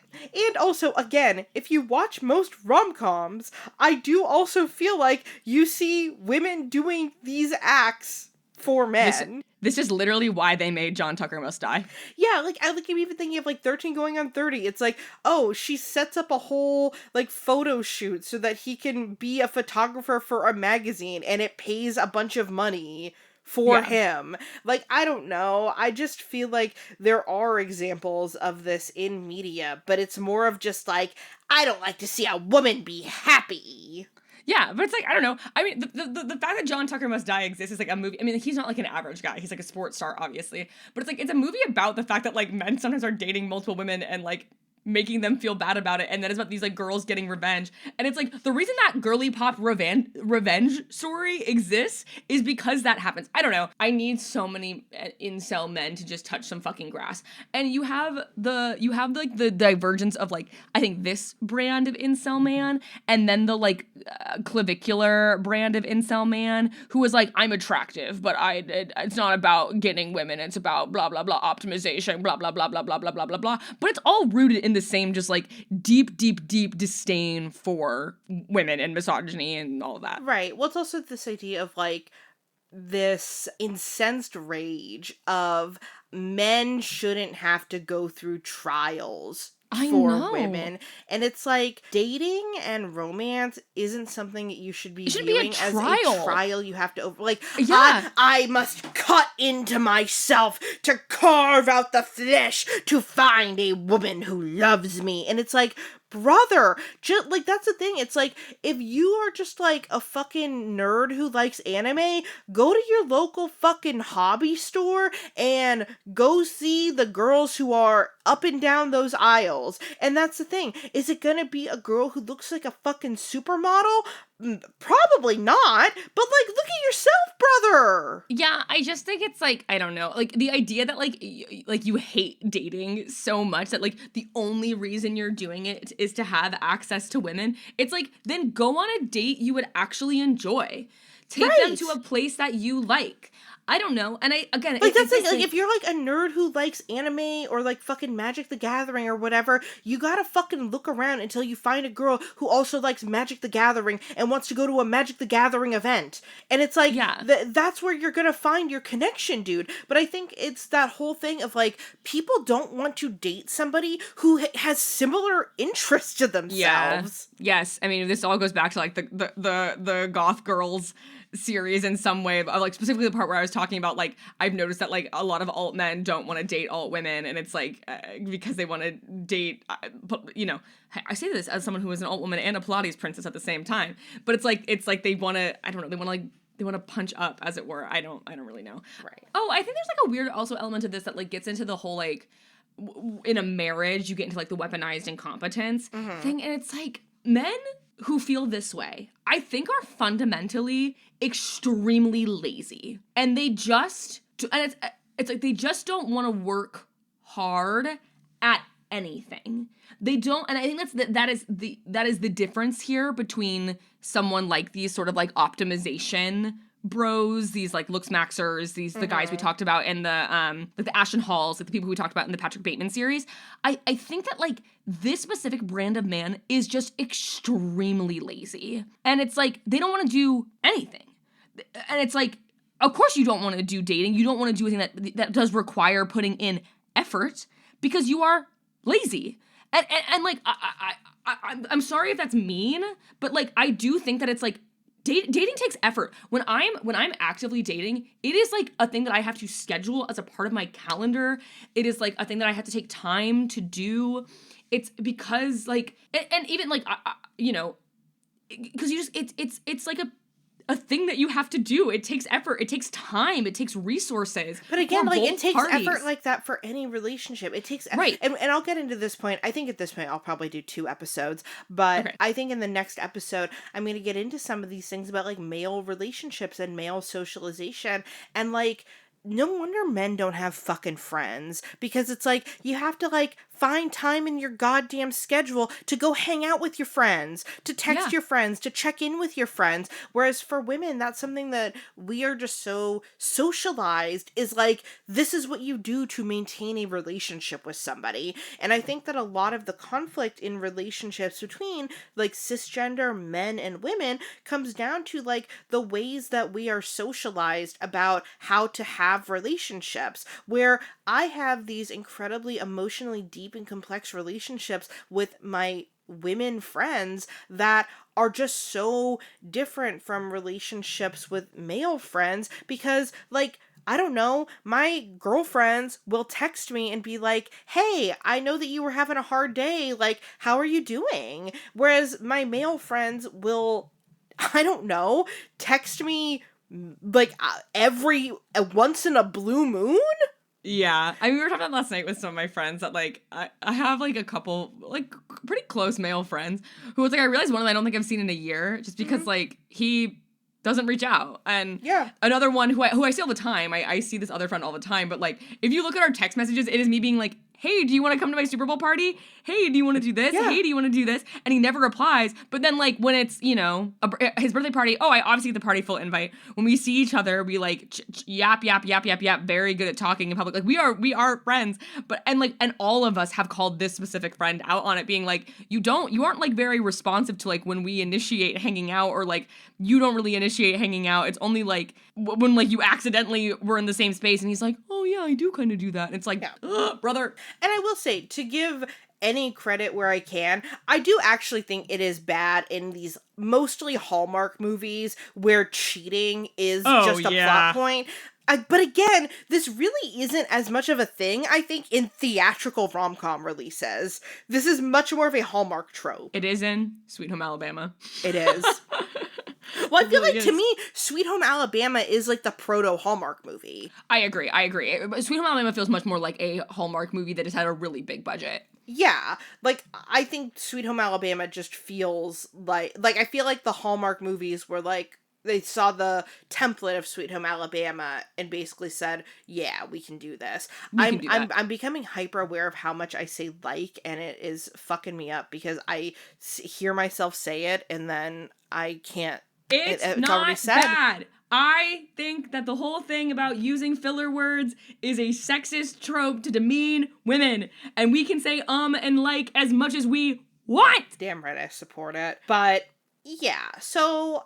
also, again, if you watch most rom-coms, I do also feel like you see women doing these acts for men. This is literally why they made John Tucker Must Die. Yeah, like, I'm even thinking of, like, 13 Going on 30. It's like, oh, she sets up a whole, like, photo shoot so that he can be a photographer for a magazine, and it pays a bunch of money for him. Like, I don't know. I just feel like there are examples of this in media, but it's more of just, like, I don't like to see a woman be happy. Yeah, but it's like, I don't know. I mean, the fact that John Tucker Must Die exists is like a movie. I mean, he's not like an average guy. He's like a sports star, obviously. But it's like, it's a movie about the fact that like men sometimes are dating multiple women and like making them feel bad about it, and then it's about these like girls getting revenge. And it's like the reason that girly pop revenge story exists is because that happens. I don't know. I need so many incel men to just touch some fucking grass. And you have like the divergence of like, I think this brand of incel man, and then the like clavicular brand of incel man who is like, I'm attractive, but it's not about getting women. It's about blah blah blah optimization, blah blah blah blah blah blah blah blah blah. But it's all rooted in the same just like deep disdain for women and misogyny and all of that. Right. Well, it's also this idea of like this incensed rage of men shouldn't have to go through trials for women. And it's like dating and romance isn't something that you should be viewing as a trial you have to over. Like, I must cut into myself to carve out the flesh to find a woman who loves me. And it's like, brother, just like, that's the thing. It's like, if you are just like a fucking nerd who likes anime, go to your local fucking hobby store and go see the girls who are up and down those aisles. And that's the thing. Is it gonna be a girl who looks like a fucking supermodel? Probably not, but like, look at yourself, brother. Yeah, I just think it's like, I don't know, like the idea that like you hate dating so much that like the only reason you're doing it is to have access to women. It's like, then go on a date you would actually enjoy. Take them to a place that you like. I don't know. And I, again, like, that's like, if you're like a nerd who likes anime or like fucking Magic the Gathering or whatever, you gotta fucking look around until you find a girl who also likes Magic the Gathering and wants to go to a Magic the Gathering event. And it's like, that's where you're gonna find your connection, dude. But I think it's that whole thing of like, people don't want to date somebody who has similar interests to themselves. Yeah. Yes. I mean, this all goes back to like the goth girls series in some way, like specifically the part where I was talking about like, I've noticed that like a lot of alt men don't want to date alt women, and it's like because they want to date, you know, I say this as someone who is an alt woman and a Pilates princess at the same time, but it's like they want to, I don't know, they want to punch up, as it were. I don't really know. Right. Oh, I think there's like a weird also element to this that like gets into the whole like in a marriage you get into like the weaponized incompetence thing, and it's like men who feel this way, I think, are fundamentally extremely lazy. And they just, and it's like they just don't want to work hard at anything. They don't, and I think that is the difference here between someone like these sort of like optimization bros, these like looks maxers, the guys we talked about in the like the Ashton Halls, like the people we talked about in the Patrick Bateman series. I think that like this specific brand of man is just extremely lazy. And it's like they don't want to do anything. And it's like, of course you don't want to do dating. You don't want to do anything that does require putting in effort because you are lazy. And like I'm sorry if that's mean, but like I do think that it's like dating takes effort. When I'm actively dating, it is like a thing that I have to schedule as a part of my calendar. It is like a thing that I have to take time to do. It's because like, and even like, you know, because you just, it's like a thing that you have to do. It takes effort. It takes time. It takes resources. But again, for like, it both takes parties. effort like that for any relationship. It takes Right. And I'll get into this point. I think at this point I'll probably do 2 episodes, but Okay. I think in the next episode I'm going to get into some of these things about, like, male relationships and male socialization, and, like, no wonder men don't have fucking friends, because it's like you have to, like, find time in your goddamn schedule to go hang out with your friends, to text Yeah. your friends, to check in with your friends. Whereas for women, that's something that we are just so socialized, is like, this is what you do to maintain a relationship with somebody. And I think that a lot of the conflict in relationships between, like, cisgender men and women comes down to, like, the ways that we are socialized about how to have relationships, where I have these incredibly emotionally deep and complex relationships with my women friends that are just so different from relationships with male friends, because, like, I don't know, my girlfriends will text me and be like, hey, I know that you were having a hard day, like, how are you doing? Whereas my male friends will, I don't know, text me, like, every once in a blue moon. Yeah. I mean, we were talking about last night with some of my friends that, like, I have, like, a couple, like, pretty close male friends who was like, I realized one of them I don't think I've seen in a year just because, like, he doesn't reach out. And Yeah. another one who I see all the time, I see this other friend all the time, but, like, if you look at our text messages, it is me being like, hey, do you want to come to my Super Bowl party? Hey, do you want to do this? Yeah. Hey, do you want to do this? And he never replies. But then, like, when it's, you know, his birthday party, oh, I obviously get the party full invite. When we see each other, we, like, yap, very good at talking in public. Like, we are friends. But, and all of us have called this specific friend out on it, being like, you aren't, like, very responsive to, like, when we initiate hanging out, or, like, you don't really initiate hanging out. It's only, like, when, like, you accidentally were in the same space, and he's like, oh, yeah, I do kind of do that. And it's like, ugh, brother. And I will say, to give any credit where I can, I do actually think it is bad in these mostly Hallmark movies where cheating is just a plot point. But again, this really isn't as much of a thing, I think, in theatrical rom-com releases. This is much more of a Hallmark trope. It is in Sweet Home Alabama. It is. Well, I feel like, to me, Sweet Home Alabama is, like, the proto-Hallmark movie. I agree. Sweet Home Alabama feels much more like a Hallmark movie that has had a really big budget. Yeah, like, I think Sweet Home Alabama just feels like I feel like the Hallmark movies were, like, they saw the template of Sweet Home Alabama and basically said, yeah, we can do this. I'm becoming hyper aware of how much I say like, and it is fucking me up, because I hear myself say it and then I can't. It's not already said. Bad. I think that the whole thing about using filler words is a sexist trope to demean women. And we can say and like as much as we want. Damn right, I support it. But yeah, so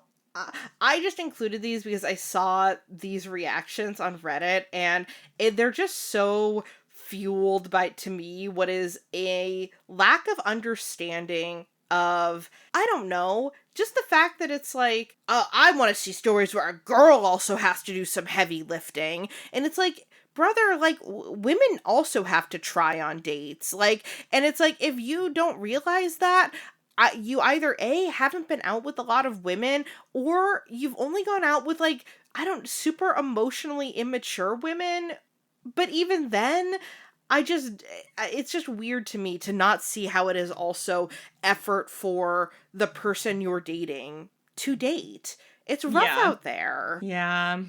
I just included these because I saw these reactions on Reddit, and they're just so fueled by, to me, what is a lack of understanding of, I don't know, just the fact that it's like, I want to see stories where a girl also has to do some heavy lifting. And it's like, brother, like, women also have to try on dates. Like, and it's like, if you don't realize that, you either A, haven't been out with a lot of women, or you've only gone out with, like, super emotionally immature women. But even then, it's just weird to me to not see how it is also effort for the person you're dating to date. It's rough out there. Yeah.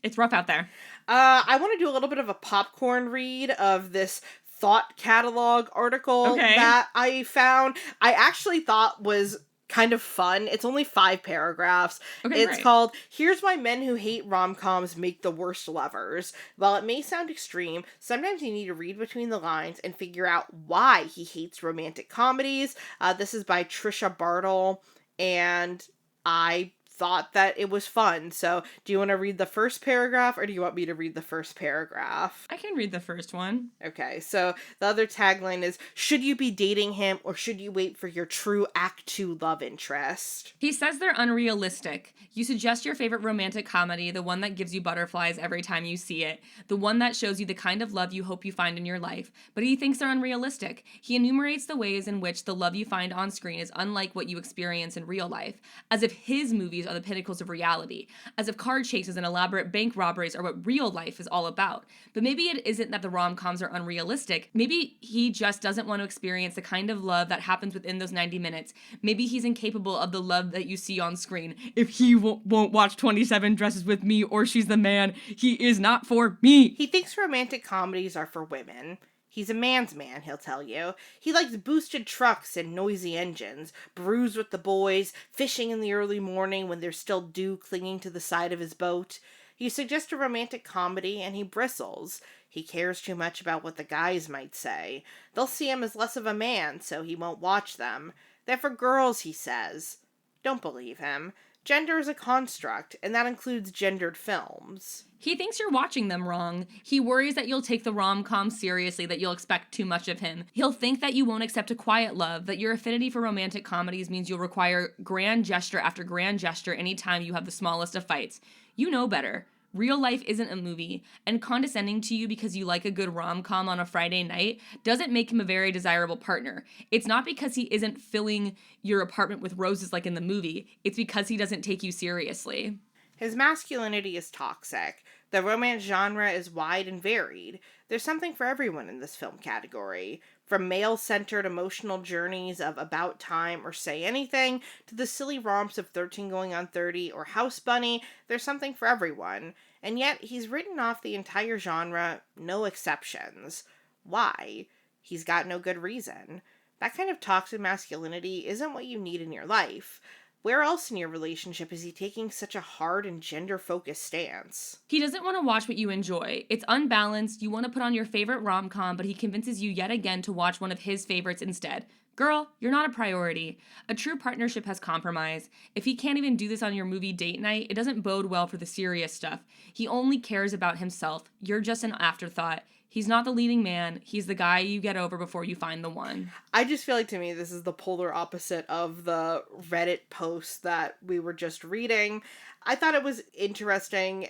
It's rough out there. I want to do a little bit of a popcorn read of this thought catalog article that I found. I actually thought was kind of fun. It's only 5 paragraphs. It's called, Here's Why Men Who Hate Rom-Coms Make the Worst Lovers. While it may sound extreme, sometimes you need to read between the lines and figure out why he hates romantic comedies. This is by Trisha Bartle, and I thought that it was fun. So, do you want to read the first paragraph, or do you want me to read the first paragraph? I can read the first one. Okay, so the other tagline is, should you be dating him, or should you wait for your true Act 2 love interest? He says they're unrealistic. You suggest your favorite romantic comedy, the one that gives you butterflies every time you see it, the one that shows you the kind of love you hope you find in your life, but he thinks they're unrealistic. He enumerates the ways in which the love you find on screen is unlike what you experience in real life, as if his movies on the pinnacles of reality, as if car chases and elaborate bank robberies are what real life is all about. But maybe it isn't that the rom-coms are unrealistic. Maybe he just doesn't want to experience the kind of love that happens within those 90 minutes. Maybe he's incapable of the love that you see on screen. If he won't watch 27 Dresses with Me or She's the Man, he is not for me. He thinks romantic comedies are for women. He's a man's man, he'll tell you. He likes boosted trucks and noisy engines, brews with the boys, fishing in the early morning when there's still dew clinging to the side of his boat. You suggest a romantic comedy and he bristles. He cares too much about what the guys might say. They'll see him as less of a man, so he won't watch them. They're for girls, he says. Don't believe him. Gender is a construct, and that includes gendered films. He thinks you're watching them wrong. He worries that you'll take the rom-com seriously, that you'll expect too much of him. He'll think that you won't accept a quiet love, that your affinity for romantic comedies means you'll require grand gesture after grand gesture anytime you have the smallest of fights. You know better. Real life isn't a movie, and condescending to you because you like a good rom-com on a Friday night doesn't make him a very desirable partner. It's not because he isn't filling your apartment with roses like in the movie. It's because he doesn't take you seriously. His masculinity is toxic. The romance genre is wide and varied. There's something for everyone in this film category. From male-centered emotional journeys of About Time or Say Anything, to the silly romps of 13 Going on 30 or House Bunny, there's something for everyone. And yet, he's written off the entire genre, no exceptions. Why? He's got no good reason. That kind of toxic masculinity isn't what you need in your life. Where else in your relationship is he taking such a hard and gender-focused stance? He doesn't want to watch what you enjoy. It's unbalanced. You want to put on your favorite rom-com, but he convinces you yet again to watch one of his favorites instead. Girl, you're not a priority. A true partnership has compromise. If he can't even do this on your movie date night, it doesn't bode well for the serious stuff. He only cares about himself. You're just an afterthought. He's not the leading man. He's the guy you get over before you find the one. I just feel like, to me, this is the polar opposite of the Reddit post that we were just reading. I thought it was interesting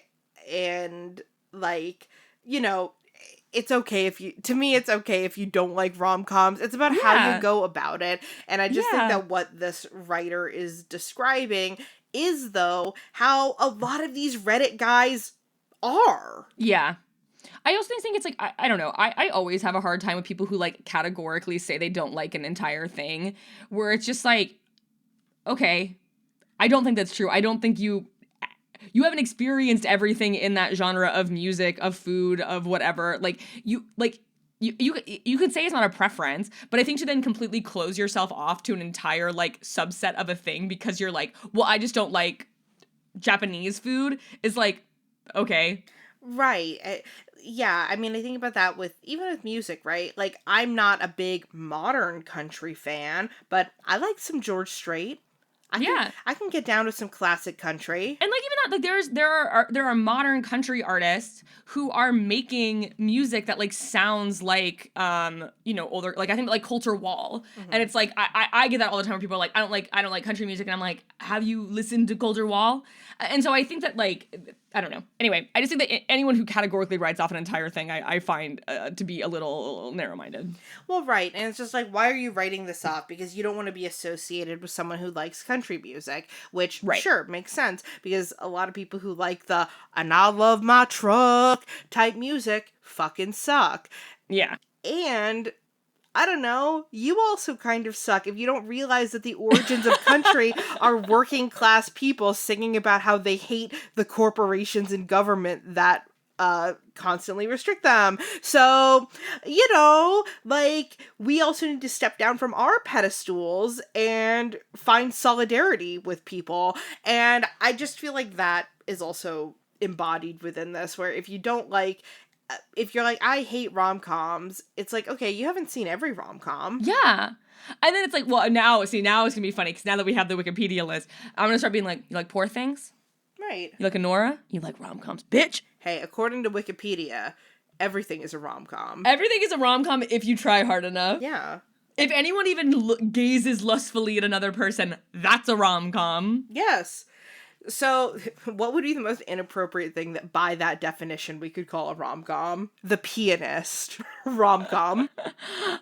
and, like, you know, it's okay if you, to me, it's okay if you don't like rom-coms. It's about how you go about it. And I just think that what this writer is describing is, though, how a lot of these Reddit guys are. Yeah. I also think it's like, I don't know, I always have a hard time with people who, like, categorically say they don't like an entire thing, where it's just like, okay, I don't think that's true. I don't think you haven't experienced everything in that genre of music, of food, of whatever. Like, you could say it's not a preference, but I think to then completely close yourself off to an entire, like, subset of a thing because you're like, well, I just don't like Japanese food is like, okay. Right. Yeah, I mean, I think about that even with music, right? Like, I'm not a big modern country fan, but I like some George Strait. I can get down to some classic country. And, like, even that, like, there are modern country artists who are making music that, like, sounds like, older, like, I think, like, Coulter Wall. Mm-hmm. And it's like, I get that all the time where people are like, I don't like country music. And I'm like, have you listened to Coulter Wall? And so I think that, like, I don't know. Anyway, I just think that anyone who categorically writes off an entire thing, I find to be a little narrow-minded. Well, right. And it's just like, why are you writing this off? Because you don't want to be associated with someone who likes country music, which, sure, makes sense. Because a lot of people who like the, and I love my truck type music fucking suck. Yeah. And I don't know, you also kind of suck if you don't realize that the origins of country are working class people singing about how they hate the corporations and government that constantly restrict them. So, like, we also need to step down from our pedestals and find solidarity with people. And I just feel like that is also embodied within this, where if you're like, I hate rom-coms, it's like, okay, you haven't seen every rom-com. Yeah. And then it's like, well, now it's going to be funny, because now that we have the Wikipedia list, I'm going to start being like, you like Poor Things? Right. You like Anora? You like rom-coms, bitch? Hey, according to Wikipedia, everything is a rom-com. Everything is a rom-com if you try hard enough. Yeah. If anyone even gazes lustfully at another person, that's a rom-com. Yes. So, what would be the most inappropriate thing that, by that definition, we could call a rom-com? The Pianist rom-com.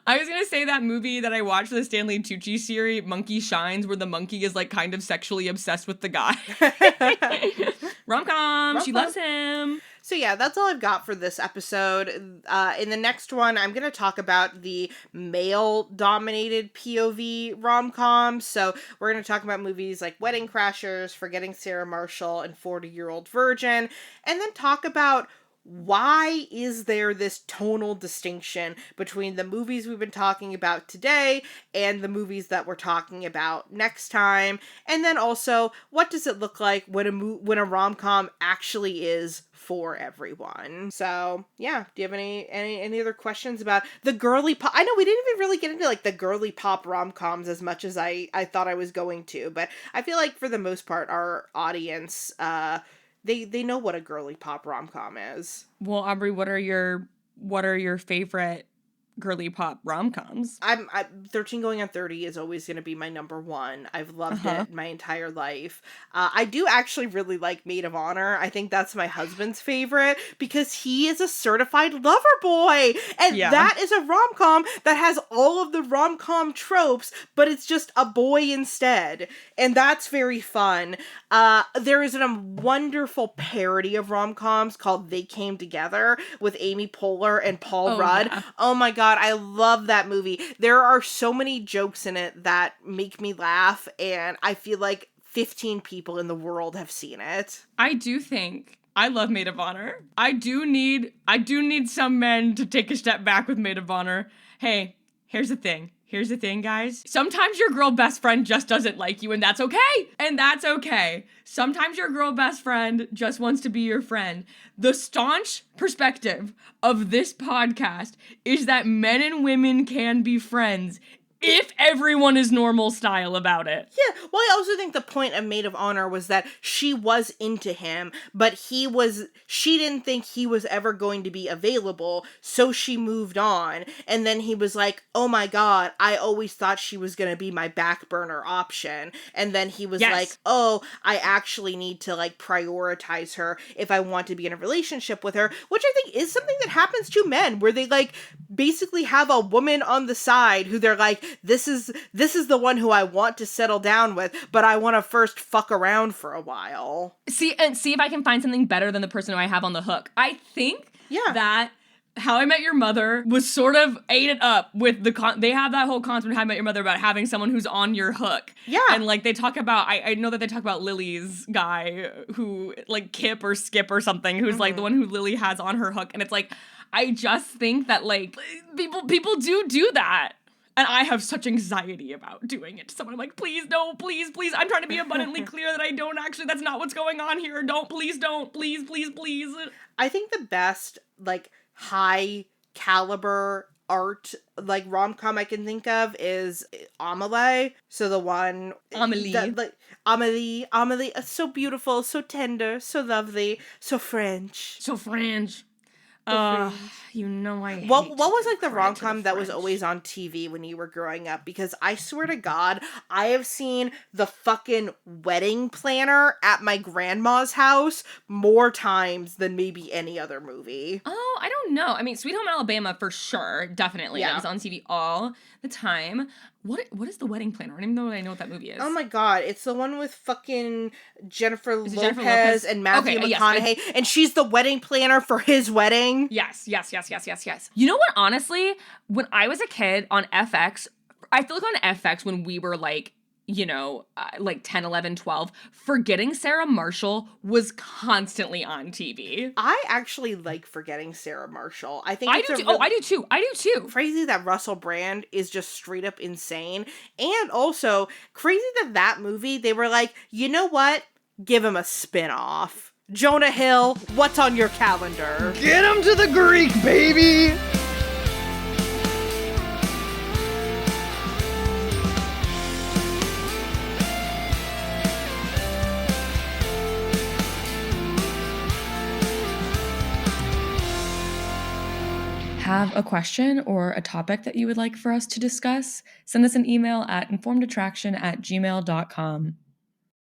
I was gonna say that movie that I watched, the Stanley Tucci series, Monkey Shines, where the monkey is like kind of sexually obsessed with the guy. Rom-com, she loves him. So yeah, that's all I've got for this episode. In the next one, I'm going to talk about the male-dominated POV rom-coms. So we're going to talk about movies like Wedding Crashers, Forgetting Sarah Marshall, and 40-Year-Old Virgin. And then talk about why is there this tonal distinction between the movies we've been talking about today and the movies that we're talking about next time? And then also, what does it look like when a rom-com actually is for everyone? So, yeah. Do you have any other questions about the girly pop? I know we didn't even really get into like the girly pop rom-coms as much as I thought I was going to, but I feel like for the most part, our audience, they know what a girly pop rom-com is. Well, Aubrey, what are your favorite girly pop rom-coms? I'm 13 going on 30 is always going to be my number one. I've loved it my entire life. I do actually really like Maid of Honor. I think that's my husband's favorite because he is a certified lover boy. And that is a rom-com that has all of the rom-com tropes, but it's just a boy instead. And that's very fun. There is a wonderful parody of rom-coms called They Came Together with Amy Poehler and Paul Rudd. Yeah. Oh my God, I love that movie. There are so many jokes in it that make me laugh, and I feel like 15 people in the world have seen it. I do think I love Maid of Honor. I do need some men to take a step back with Maid of Honor. Hey, here's the thing. Here's the thing, guys. Sometimes your girl best friend just doesn't like you, and that's okay. And that's okay. Sometimes your girl best friend just wants to be your friend. The staunch perspective of this podcast is that men and women can be friends if everyone is normal style about it. Yeah, well, I also think the point of Maid of Honor was that she was into him, but she didn't think he was ever going to be available, so she moved on. And then he was like, oh my God, I always thought she was going to be my back burner option. And then he was like, oh, I actually need to like prioritize her if I want to be in a relationship with her, which I think is something that happens to men, where they like basically have a woman on the side who they're like, this is the one who I want to settle down with, but I want to first fuck around for a while. See if I can find something better than the person who I have on the hook. I think that How I Met Your Mother was sort of ate it up with they have that whole concept in How I Met Your Mother about having someone who's on your hook. Yeah. And like they talk about, I know that they talk about Lily's guy who like Kip or Skip or something, who's like the one who Lily has on her hook. And it's like, I just think that like people do that. And I have such anxiety about doing it to someone. I'm like, please, no, please. I'm trying to be abundantly clear that I don't actually, that's not what's going on here. Please. I think the best, like, high caliber art, like, rom-com I can think of is Amelie. So the one... Amelie. Amelie, so beautiful, so tender, so lovely, so French. You know I hate What was like the rom-com that was always on TV when you were growing up? Because I swear to God, I have seen the fucking Wedding Planner at my grandma's house more times than maybe any other movie. Oh, I don't know. I mean, Sweet Home Alabama for sure, definitely. Yeah. That was on TV all the time. What is the Wedding Planner? I don't even know what that movie is. Oh my God, it's the one with fucking Jennifer Lopez and Matthew McConaughey, and she's the wedding planner for his wedding. Yes. You know what, honestly, when I was a kid on FX, I feel like on FX when we were like, you know, like 10, 11, 12, Forgetting Sarah Marshall was constantly on TV. I actually like Forgetting Sarah Marshall. I think I do too. Crazy that Russell Brand is just straight up insane. And also, crazy that movie, they were like, you know what? Give him a spin-off. Jonah Hill, what's on your calendar? Get him to the Greek, baby! Have a question or a topic that you would like for us to discuss? Send us an email at informedattraction@gmail.com.